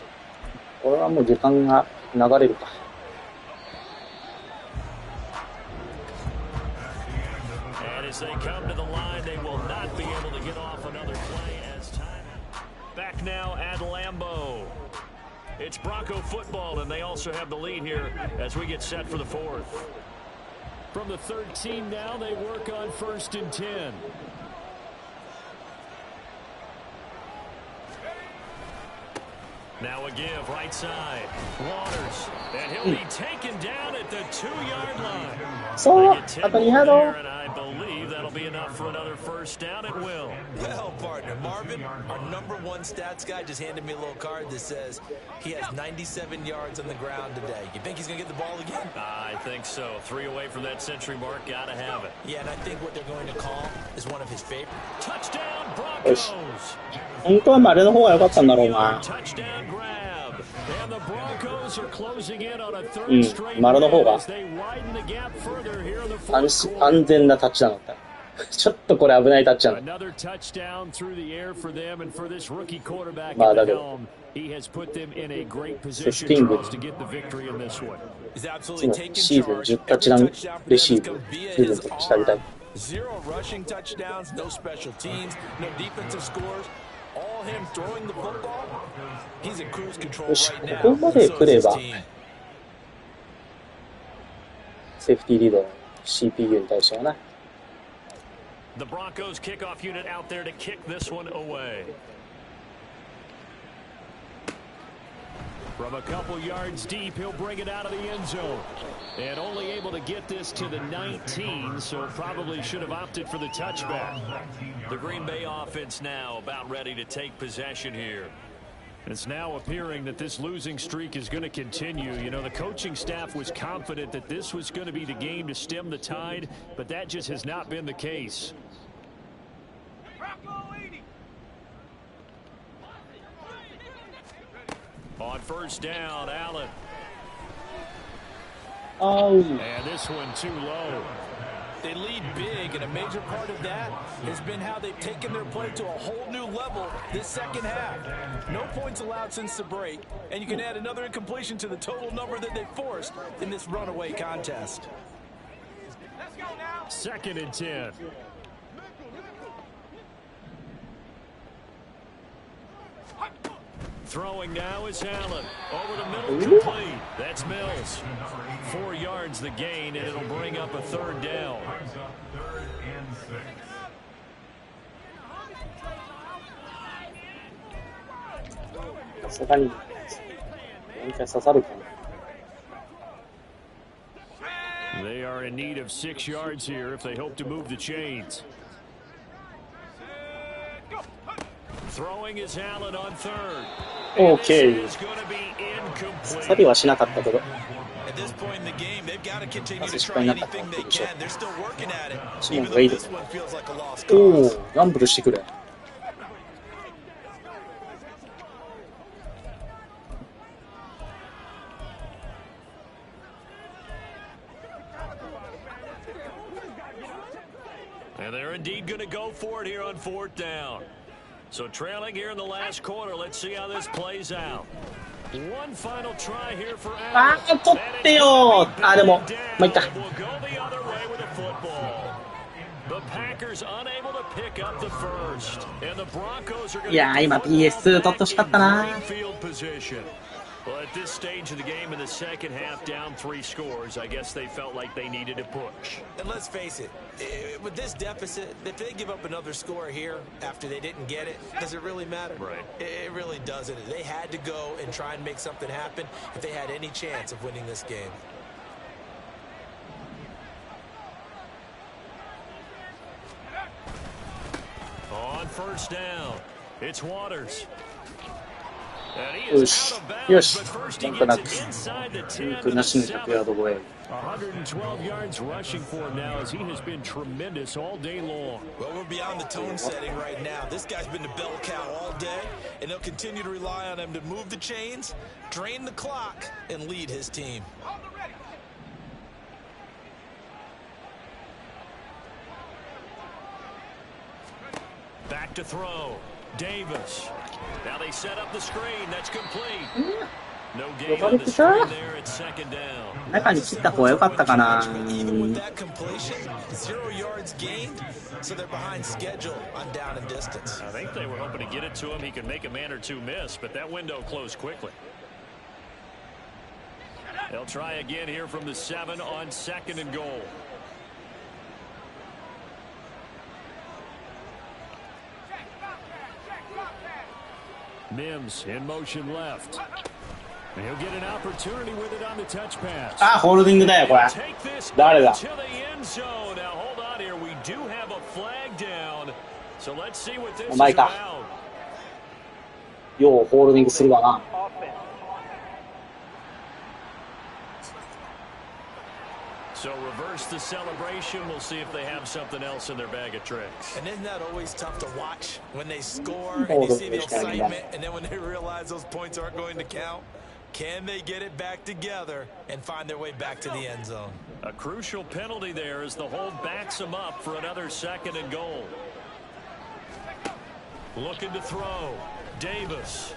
[SPEAKER 1] これはもう時間が流れるか。
[SPEAKER 3] And as they come to the line, they will not be able to get off another play as time. Back now at Lambeau. It's Bronco football, and they also have the lead here as we get set for the 4th.
[SPEAKER 6] From the 13 now, they work on 1st and 10.
[SPEAKER 3] Now a give, right side. Waters. And he'll be taken down at the 2-yard line.
[SPEAKER 1] So,
[SPEAKER 3] and I believe that'll be enough for another 1st down. It will.
[SPEAKER 7] Well, partner, Marvin, our #1 stats guy, just handed me a little card that says he has 97 yards on the ground today. You think he's going to get the ball again?
[SPEAKER 3] I think so. 3 away from that century mark. Got to have it.
[SPEAKER 7] Yeah, and I think what they're going to call is one of his favorites.
[SPEAKER 3] Touchdown, Broncos.
[SPEAKER 1] 本当は丸の方が良かったんだろうな。
[SPEAKER 3] Touchdown grab. And the Broncos are closing in on a 3rd straight
[SPEAKER 1] 丸の方が
[SPEAKER 3] as they widen the gap further here in the
[SPEAKER 1] 安全なタッチダウンだった。ちょっとこれ危ないタッチなの。
[SPEAKER 3] Another touchdown through the air for them, and for this rookie quarterback at
[SPEAKER 1] まあ
[SPEAKER 3] the
[SPEAKER 1] だけど
[SPEAKER 3] helm, he has put them in a great
[SPEAKER 1] セ
[SPEAKER 3] position,
[SPEAKER 1] フティング
[SPEAKER 3] Charles, to get the victory in this one.
[SPEAKER 4] He's
[SPEAKER 1] い
[SPEAKER 4] absolutely
[SPEAKER 1] つも
[SPEAKER 4] taken
[SPEAKER 1] シーズン
[SPEAKER 4] charge.
[SPEAKER 1] 10タッチダウ
[SPEAKER 4] Every
[SPEAKER 1] ン
[SPEAKER 4] touchdown for
[SPEAKER 1] レ
[SPEAKER 4] them
[SPEAKER 1] シ
[SPEAKER 4] has
[SPEAKER 1] ーブ
[SPEAKER 4] come via
[SPEAKER 1] シーズン
[SPEAKER 4] his
[SPEAKER 1] とかしてあげたい。
[SPEAKER 4] arm. Zero rushing touchdowns, no special teams, no defensive scores. All him throwing the football. He's in cruise control
[SPEAKER 1] よし、
[SPEAKER 4] right
[SPEAKER 1] こ
[SPEAKER 4] now.
[SPEAKER 1] こまで
[SPEAKER 4] So
[SPEAKER 1] 来
[SPEAKER 4] is
[SPEAKER 1] れ
[SPEAKER 4] his
[SPEAKER 1] ば
[SPEAKER 4] team.
[SPEAKER 1] セーフティーリードの CPU に対してはな。
[SPEAKER 3] The Broncos kickoff unit out there to kick this one away. From a couple yards deep, he'll bring it out of the end zone. And only able to get this to the 19, so probably should have opted for the touchback. The Green Bay offense now about ready to take possession here. It's now appearing that this losing streak is going to continue. You know, the coaching staff was confident that this was going to be the game to stem the tide, but that just has not been the case. On first down, Allen.
[SPEAKER 1] Oh.
[SPEAKER 3] And this one too low.
[SPEAKER 4] They lead big, and a major part of that has been how they've taken their play to a whole new level this second half. No points allowed since the break, and you can add another incompletion to the total number that they forced in this runaway contest.
[SPEAKER 3] Second and 10. Throwing now is Allen. Over the middle, complete. That's Mills. 4 yards the gain, and it'll bring up a third down.
[SPEAKER 5] Brings up 3rd and 6.
[SPEAKER 1] さすがに何回刺さるかな。
[SPEAKER 3] They are in need of 6 yards here if they hope to move the chains. Throwing is Allen on third.
[SPEAKER 1] Okay. 刺さりはしなかったけど。
[SPEAKER 7] At this point in the game, they've got to continue to
[SPEAKER 1] 失
[SPEAKER 7] try
[SPEAKER 1] 敗になったか
[SPEAKER 7] anything
[SPEAKER 1] な
[SPEAKER 7] they can. They're still working at it,
[SPEAKER 1] シモン
[SPEAKER 7] even
[SPEAKER 1] がい
[SPEAKER 7] though
[SPEAKER 1] る。
[SPEAKER 7] this one feels like a lost
[SPEAKER 1] お
[SPEAKER 7] cause.
[SPEAKER 1] お、ギャンブルしてくれ。
[SPEAKER 3] And they're indeed going to go for it here on 4th down. So trailing here in the last quarter, let's see how this plays out. One final try here for Allen.
[SPEAKER 1] あー、取ってよー。あ、でも、まあ、いった。
[SPEAKER 3] We'll go the other way with a football. The Packers unable to pick up the first. And the Broncos are going to
[SPEAKER 1] いやー、今 PS2 取ってほしかったな。
[SPEAKER 3] field position. Well, at this stage of the game in the second half, down 3 scores, I guess they felt like they needed to push.
[SPEAKER 4] And let's face it, with this deficit, if they give up another score here after they didn't get it, does it really matter?
[SPEAKER 3] Right.
[SPEAKER 4] It really doesn't. They had to go and try and make something happen if they had any chance of winning this game.
[SPEAKER 3] On first down, it's Waters.
[SPEAKER 1] よし、よし、なんとなく、なしの100ヤード超え。
[SPEAKER 3] 112 yards rushing for him now as he has been tremendous all day long.
[SPEAKER 7] Well, we're beyond the tone setting right now. This guy's been the bell cow all day, and they'll continue to rely on him to move the chains, drain the clock, and lead his team.
[SPEAKER 3] Back to throw. Davis. Now they set up the screen. That's complete. No gain on the screen there at second down.
[SPEAKER 1] 中に切った方が良かったかな。
[SPEAKER 7] Even with that completion, 0 yards gained, so they're behind schedule on down and distance.
[SPEAKER 3] I think they were hoping to get it to him. He could make a man or two miss, but that window closed quickly. They'll try again here from the 7 on 2nd and goal. Mims in motion left. And he'll get an opportunity with it on the touch pass.
[SPEAKER 1] あ、ホールディングだよ、これ。誰だ。
[SPEAKER 3] To the end zone. Now hold on here. We do have a flag down. So let's see what this is
[SPEAKER 1] お前か。
[SPEAKER 3] about.
[SPEAKER 1] ようホールディングするわな。
[SPEAKER 3] So reverse the celebration. We'll see if they have something else in their bag of tricks.
[SPEAKER 4] And isn't that always tough to watch when they score and you see the excitement, and then when they realize those points aren't going to count? Can they get it back together and find their way back to the end zone?
[SPEAKER 3] A crucial penalty there as the hold backs him up for another 2nd and goal. Looking to throw. Davis.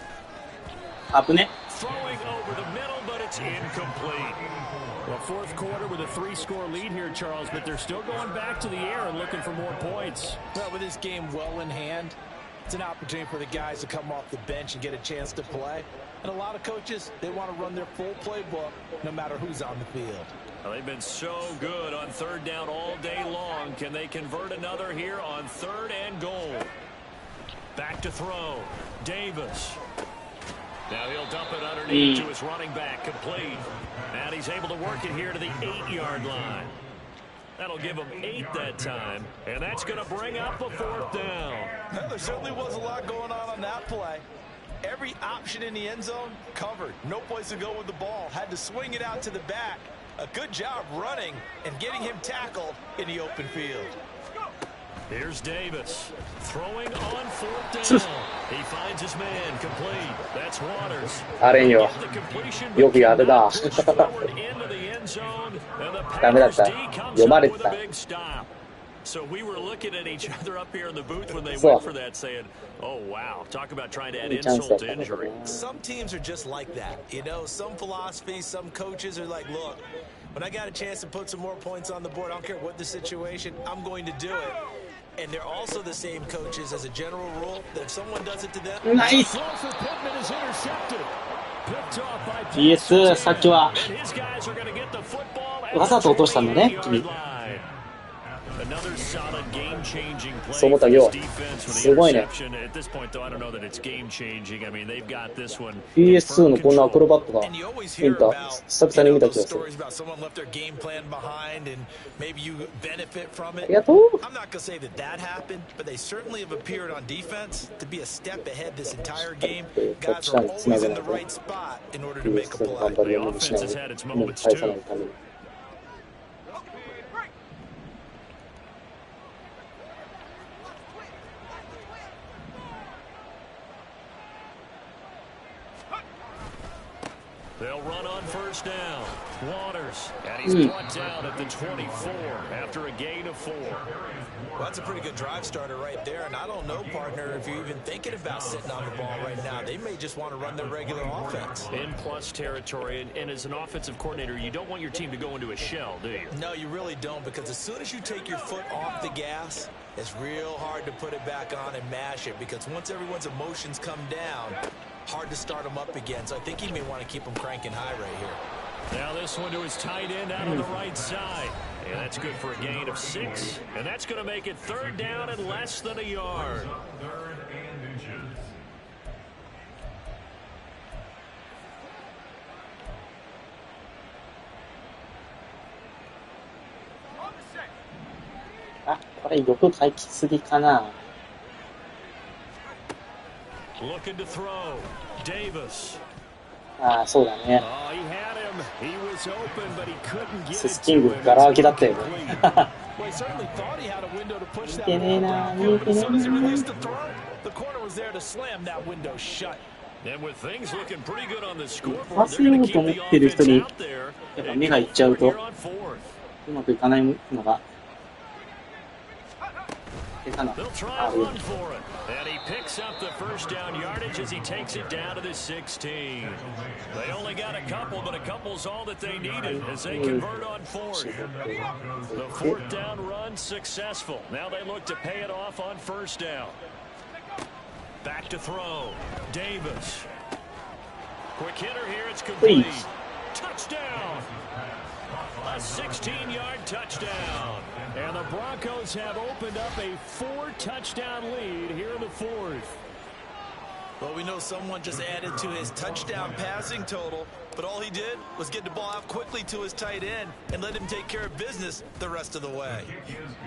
[SPEAKER 1] Throwing
[SPEAKER 3] over the middle, but it's incomplete.
[SPEAKER 6] Well, 4th quarter with a 3-score lead here, Charles, but they're still going back to the air and looking for more points.
[SPEAKER 4] Well, with this game well in hand, it's an opportunity for the guys to come off the bench and get a chance to play. And a lot of coaches, they want to run their full playbook no matter who's on the field.
[SPEAKER 3] Well, they've been so good on 3rd down all day long. Can they convert another here on 3rd and goal? Back to throw. Davis. Now he'll dump it underneath to his running back, complete. And he's able to work it here to the 8-yard line. That'll give him 8 that time, and that's going to bring up a 4th down.
[SPEAKER 4] There certainly was a lot going on that play. Every option in the end zone covered. No place to go with the ball. Had to swing it out to the back. A good job running and getting him tackled in the open field.
[SPEAKER 3] Here's Davis throwing on 4th down. He finds his man, complete. That's Waters.
[SPEAKER 1] あれよ。よくやるな。ダメだった。読まれてた。
[SPEAKER 3] So we were looking at each other up here in the booth when they went for that, saying, "Oh wow, talk about trying to add insult to injury."
[SPEAKER 4] Some teams are just like that, you know. Some philosophies, some coaches are like, "Look, when I got a chance to put some more points on the board, I don't care what the situation, I'm going to do it." And they're also the same coaches as a general rule that if someone does it to them,
[SPEAKER 1] nice. PS さっきはわざと落としたんだね、君。そう思ったよ。すごいね。PS2 のこんなアクロバットが見た久々に見た気がする。ありがとう。
[SPEAKER 4] I'm not going to say that that happened, but they certainly have appeared on defense to be a step ahead this entire game. Guys are always in the right spot in order to make a play.
[SPEAKER 3] The offense has had its moments too. They'll run on 1st down. Waters, and he's brought down at the 24 after a gain of 4.
[SPEAKER 4] Well, that's a pretty good drive starter right there, and I don't know, partner, if you're even thinking about sitting on the ball right now. They may just want to run their regular offense.
[SPEAKER 3] In plus territory, and as an offensive coordinator, you don't want your team to go into a shell, do you?
[SPEAKER 4] No, you really don't, because as soon as you take your foot off the gas, it's real hard to put it back on and mash it, because once everyone's emotions come down, hard to start them up again. So I think he may want to keep them cranking high right here.
[SPEAKER 3] Now this one to his tight end out on the right side. And that's good for a gain of 6. And that's going to make it 3rd down and less than a yard.
[SPEAKER 5] 3rd and inches.
[SPEAKER 1] あ、これ欲書きすぎかな。
[SPEAKER 3] Looking to throw. Davis.
[SPEAKER 1] ああ、そうだね。
[SPEAKER 3] Oh, he had him. He was open, but he couldn't get
[SPEAKER 1] セスキングガラ空きだったよね。
[SPEAKER 4] Well, he certainly thought he had a window to push that
[SPEAKER 1] 見てねえな、見て
[SPEAKER 4] as
[SPEAKER 1] ね
[SPEAKER 4] soon as he
[SPEAKER 1] え
[SPEAKER 4] released
[SPEAKER 1] な。
[SPEAKER 4] the throw, the corner was there to slam that window shut.
[SPEAKER 3] And with things looking pretty good on the scoreboard,
[SPEAKER 1] パスようと思ってる人にやっぱ目がいっちゃうとうまくいかないのが下手な。ある。
[SPEAKER 3] And he picks up the 1st down yardage as he takes it down to the 16. They only got a couple, but a couple's all that they needed as they convert on 4th. The 4th down run successful. Now they look to pay it off on 1st down. Back to throw. Davis. Quick hitter here. It's complete. Touchdown. A 16-yard touchdown.
[SPEAKER 6] And the Broncos have opened up a 4-touchdown lead here in the 4th.
[SPEAKER 4] Well, we know someone just added to his touchdown passing total, but all he did was get the ball out quickly to his tight end and let him take care of business the rest of the way.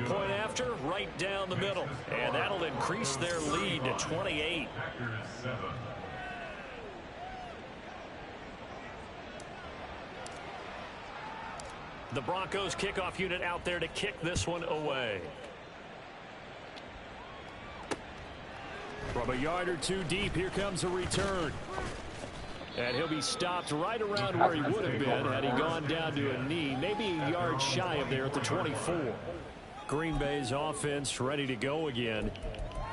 [SPEAKER 3] Point after, right down the middle. And that'll increase their lead to 28. The Broncos kickoff unit out there to kick this one away.
[SPEAKER 6] From a yard or two deep, here comes a return. And he'll be stopped right around where he would have been had he gone down to a knee, maybe a yard shy of there at the 24. Green Bay's offense ready to go again.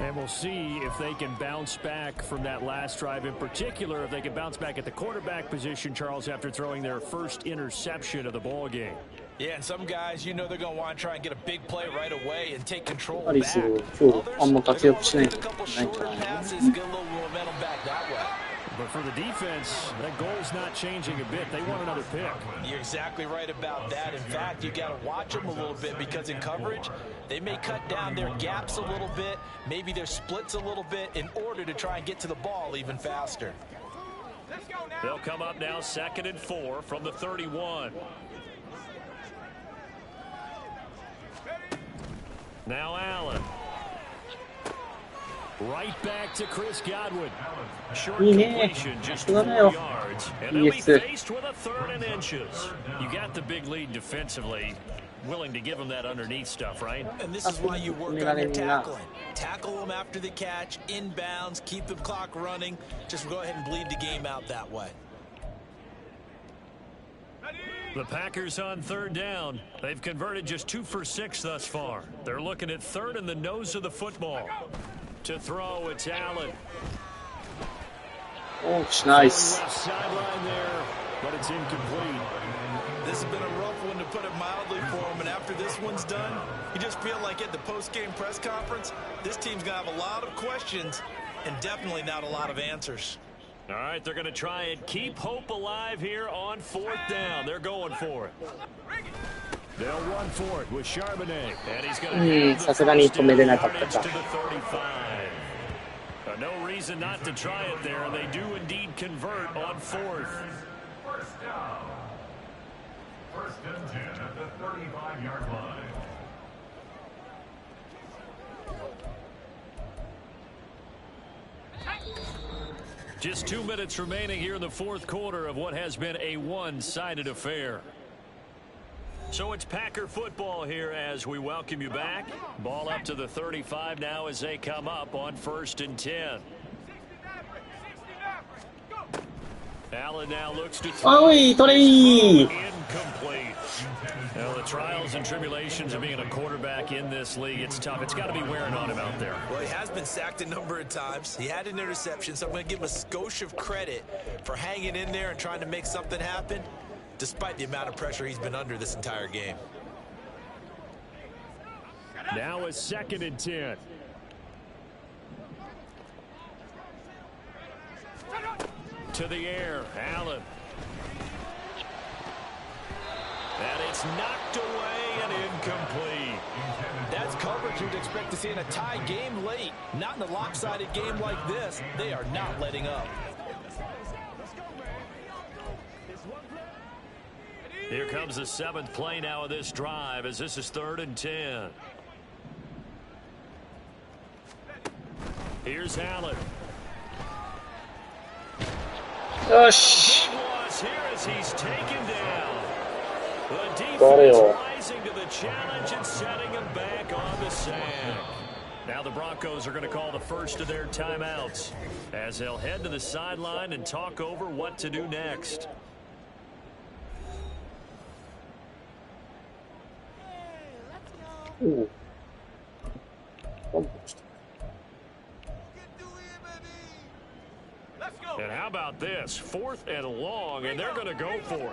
[SPEAKER 6] And we'll see if they can bounce back from that last drive in particular, if they can bounce back at the quarterback position, Charles, after throwing their first interception of the ball game.
[SPEAKER 7] Yeah, and some guys, you know they're going to want to try and get a big play right away and take control back.
[SPEAKER 1] 今日あんま活躍しないんじゃないかな。
[SPEAKER 6] But for the defense, that goal's not changing a bit. They want another pick.
[SPEAKER 7] You're exactly right about that. In fact, you got to watch them a little bit because in coverage, they may cut down their gaps a little bit, maybe their splits a little bit in order to try and get to the ball even faster.
[SPEAKER 3] They'll come up now 2nd and 4 from the 31. Now Allen. Right back to Chris Godwin. Short completion, just 4 yards. And they'll be faced with a 3rd and inches. You got the big lead defensively. Willing to give them that underneath stuff, right?
[SPEAKER 7] And this is why you work on your tackling. Tackle them after the catch, inbounds, keep the clock running. Just go ahead and bleed the game out that way.
[SPEAKER 3] The Packers on 3rd down. They've converted just 2 for 6 thus far. They're looking at 3rd in the nose of the football. To throw, it's Allen.
[SPEAKER 1] Oh, nice.
[SPEAKER 6] Left sideline there, but it's incomplete.
[SPEAKER 7] This has been a rough one, to put it mildly, for him. And after this one's done, you just feel like at the post-game press conference, this team's going to have a lot of questions and definitely not a lot of answers.
[SPEAKER 3] All right, they're going to try and keep hope alive here on 4th down. They're going for it.
[SPEAKER 6] They'll run for it with Charbonnet.
[SPEAKER 3] And he's going to have the first yardage to the 35. No reason not to try it there, and they do indeed convert on 4th.
[SPEAKER 5] First down. 1st and 10 at the 35-yard line.
[SPEAKER 3] Just 2 minutes remaining here in the 4th quarter of what has been a one-sided affair. So it's Packer football here as we welcome you back. Ball up to the 35 now as they come up on 1st and 10. Allen now looks to throw. Incomplete. Now the trials and tribulations of being a quarterback in this league, it's tough. It's got to be wearing on him out there.
[SPEAKER 7] Well, he has been sacked a number of times. He had an interception, so I'm going to give him a skosh of credit for hanging in there and trying to make something happen, despite the amount of pressure he's been under this entire game.
[SPEAKER 6] Now a 2nd and 10.
[SPEAKER 3] To the air, Allen. And it's knocked away and incomplete.
[SPEAKER 7] That's coverage you'd expect to see in a tie game late. Not in a lopsided game like this. They are not letting up.
[SPEAKER 3] Here comes the 7th play now of this drive as this is 3rd and 10. Here's Allen.
[SPEAKER 1] Gosh.
[SPEAKER 3] Here as he's taken down. The defense rising to the challenge and setting him back on the sack. Now the Broncos are going to call the first of their timeouts as they'll head to the sideline and talk over what to do next.
[SPEAKER 1] Ooh.
[SPEAKER 3] And how about this? 4th and long, and they're going to go for it.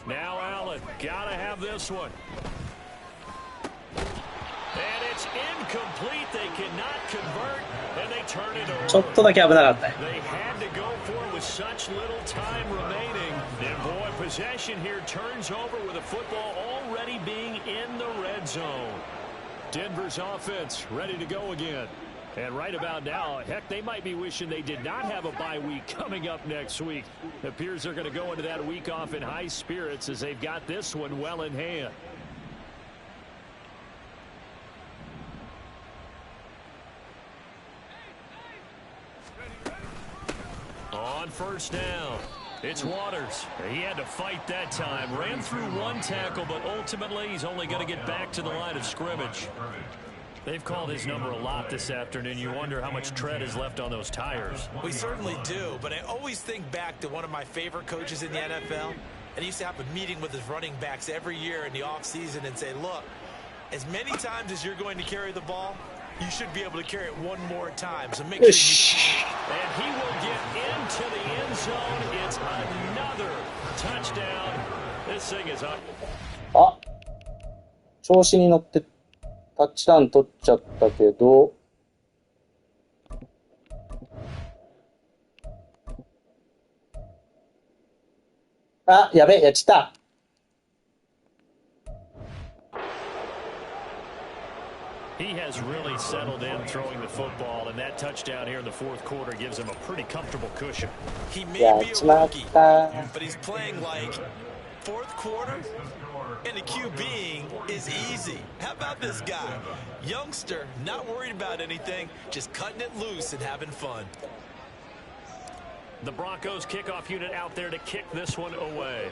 [SPEAKER 3] Now Allen, got to have this one. And it's incomplete. They cannot convert, and they turn it over.
[SPEAKER 1] ちょっとだけ危なかったね。
[SPEAKER 3] They had to go for it with such little time remaining. And boy, possession here turns over with the football already being in the red zone.
[SPEAKER 6] Denver's offense ready to go again. And right about now, heck, they might be wishing they did not have a bye week coming up next week. It appears they're going to go into that week off in high spirits as they've got this one well in hand.
[SPEAKER 3] On 1st down, it's Waters. He had to fight that time. Ran through one tackle, but ultimately he's only going to get back to the line of scrimmage. They've called his number a lot this afternoon. You wonder how much tread is left on those tires.
[SPEAKER 7] We certainly do, but I always think back to one of my favorite coaches in the NFL. And he used to have a meeting with his running backs every year in the offseason and say, look, as many times as you're going to carry the ball, you should be able to carry it one more time. So make sure you...
[SPEAKER 3] And he will get into the end zone. It's another touchdown. This thing is up.
[SPEAKER 1] あ、調子に乗ってタッチダウン取っちゃったけど、あ、やべ、やっちった。
[SPEAKER 3] He has really settled in throwing the football, and that touchdown here in the fourth quarter gives him a pretty comfortable cushion.
[SPEAKER 7] He may be a rookie, but he's playing like fourth quarter, and the QBing is easy. How about this guy? Youngster, not worried about anything, just cutting it loose and having fun.
[SPEAKER 3] The Broncos kickoff unit out there to kick this one away.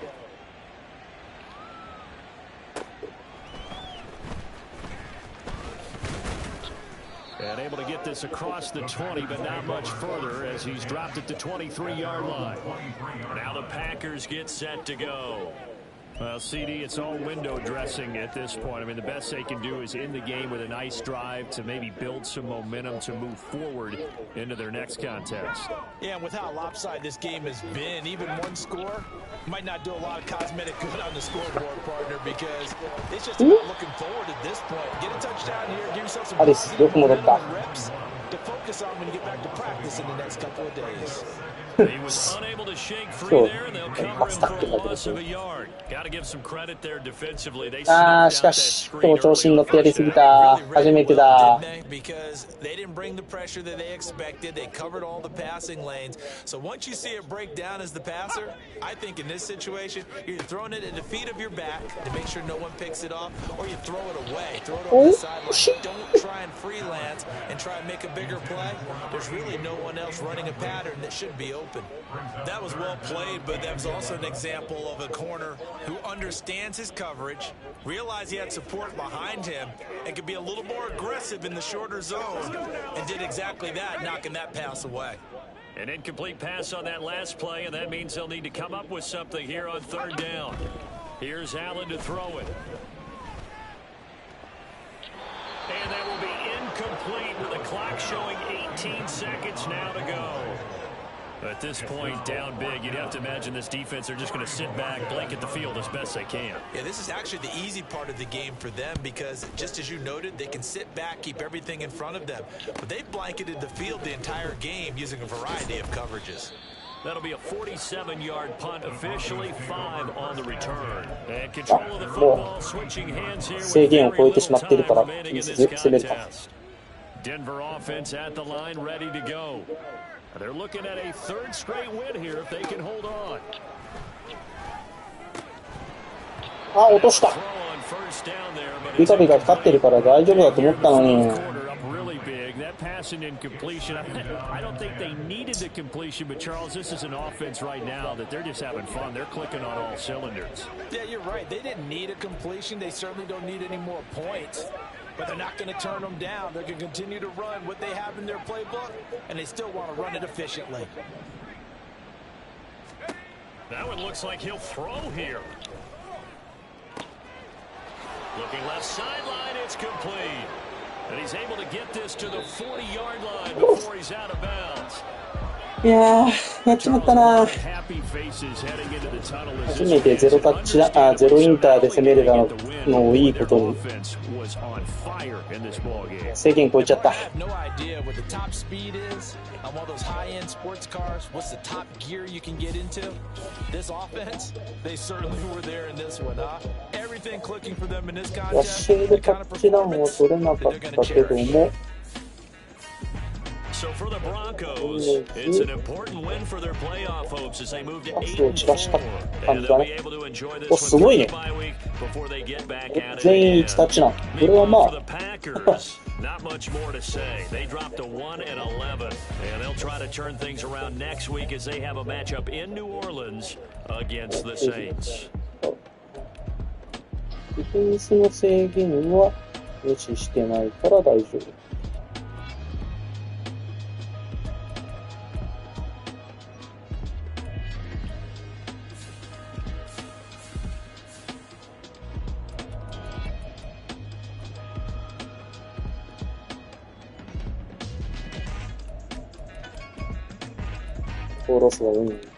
[SPEAKER 3] And able to get this across the 20, but not much further as he's dropped it to 23-yard line. Now the Packers get set to go. Well, CD, it's all window dressing at this point. I mean, the best they can do is end the game with a nice drive to maybe build some momentum to move forward into their next contest.
[SPEAKER 7] Yeah, and with how lopsided this game has been, even one score might not do a lot of cosmetic good on the scoreboard, partner, because it's just about looking forward at this point. Get a touchdown here, give yourself some reps to focus on when you get back to practice in the next couple of days.
[SPEAKER 3] He was unable to shake free there, and they'll cover him for a loss of a yard. Got to give some credit there defensively. They
[SPEAKER 1] しかし、今日調子に乗ってやりすぎた。初めてだ。
[SPEAKER 7] Because they didn't bring the pressure that they expected. They covered all the passing lanes. So once you see it break down as the passer, I think in this situation, you're throwing it at the feet of your back to make sure no one picks it off, or you throw it away. Throw it over the sideline. Don't try and freelance and try and make a bigger play. There's really no one else running a pattern that should be open. That was well played, but that was also an example of a corner who understands his coverage, realized he had support behind him, and could be a little more aggressive in the shorter zone, and did exactly that, knocking that pass away.
[SPEAKER 3] An incomplete pass on that last play, and that means they'll need to come up with something here on third down. Here's Allen to throw it. And that will be incomplete with the clock showing 18 seconds now to go. At this point, down big, you'd have to imagine this defense, they're just going to sit back, blanket the field as best they can.
[SPEAKER 7] Yeah, this is actually the easy part of the game for them because, just as you noted, they can sit back, keep everything in front of them. But they've blanketed the field the entire game using a variety of coverages.
[SPEAKER 3] That'll be a 47-yard punt, officially 5 on the return. And control of the football, switching hands here with very little time remaining in this contest. Denver offense at the line, ready to go. They're looking at a third straight win here if they can hold on.
[SPEAKER 1] あ、落とした。ビカビカ光ってるから大丈夫だと思ったのに。
[SPEAKER 3] That pass and incompletion. I don't think they needed the completion, but Charles, this is an offense right now that they're just having fun. They're clicking on all cylinders.
[SPEAKER 7] Yeah, you're right. They didn't need a completion. They certainly don't need any more points. But they're not going to turn them down. They're going to continue to run what they have in their playbook, and they still want to run it efficiently.
[SPEAKER 3] That one looks like he'll throw here. Looking left sideline, it's complete. And he's able to get this to the 40-yard line before he's out of bounds.
[SPEAKER 1] いやー、やっちまったな。初めてゼロタッチだ、ゼロインターで攻めれたのをいいことに。制限超えちゃった。ワッシングタッチダウンを取れなかったけども。
[SPEAKER 3] So for the Broncos, it's an important win for their playoff hopes as they move to 8-4. And they'll be able to enjoy this one through the bye week before they get back at it again. Meanwhile, for the Packers, not much more to say. They dropped to 1-11, and they'll try to turn things around next week as they have a matchup in New Orleans against the Saints.
[SPEAKER 1] ディフェンスの制限はよし、してないから大丈夫。ロスがウィン。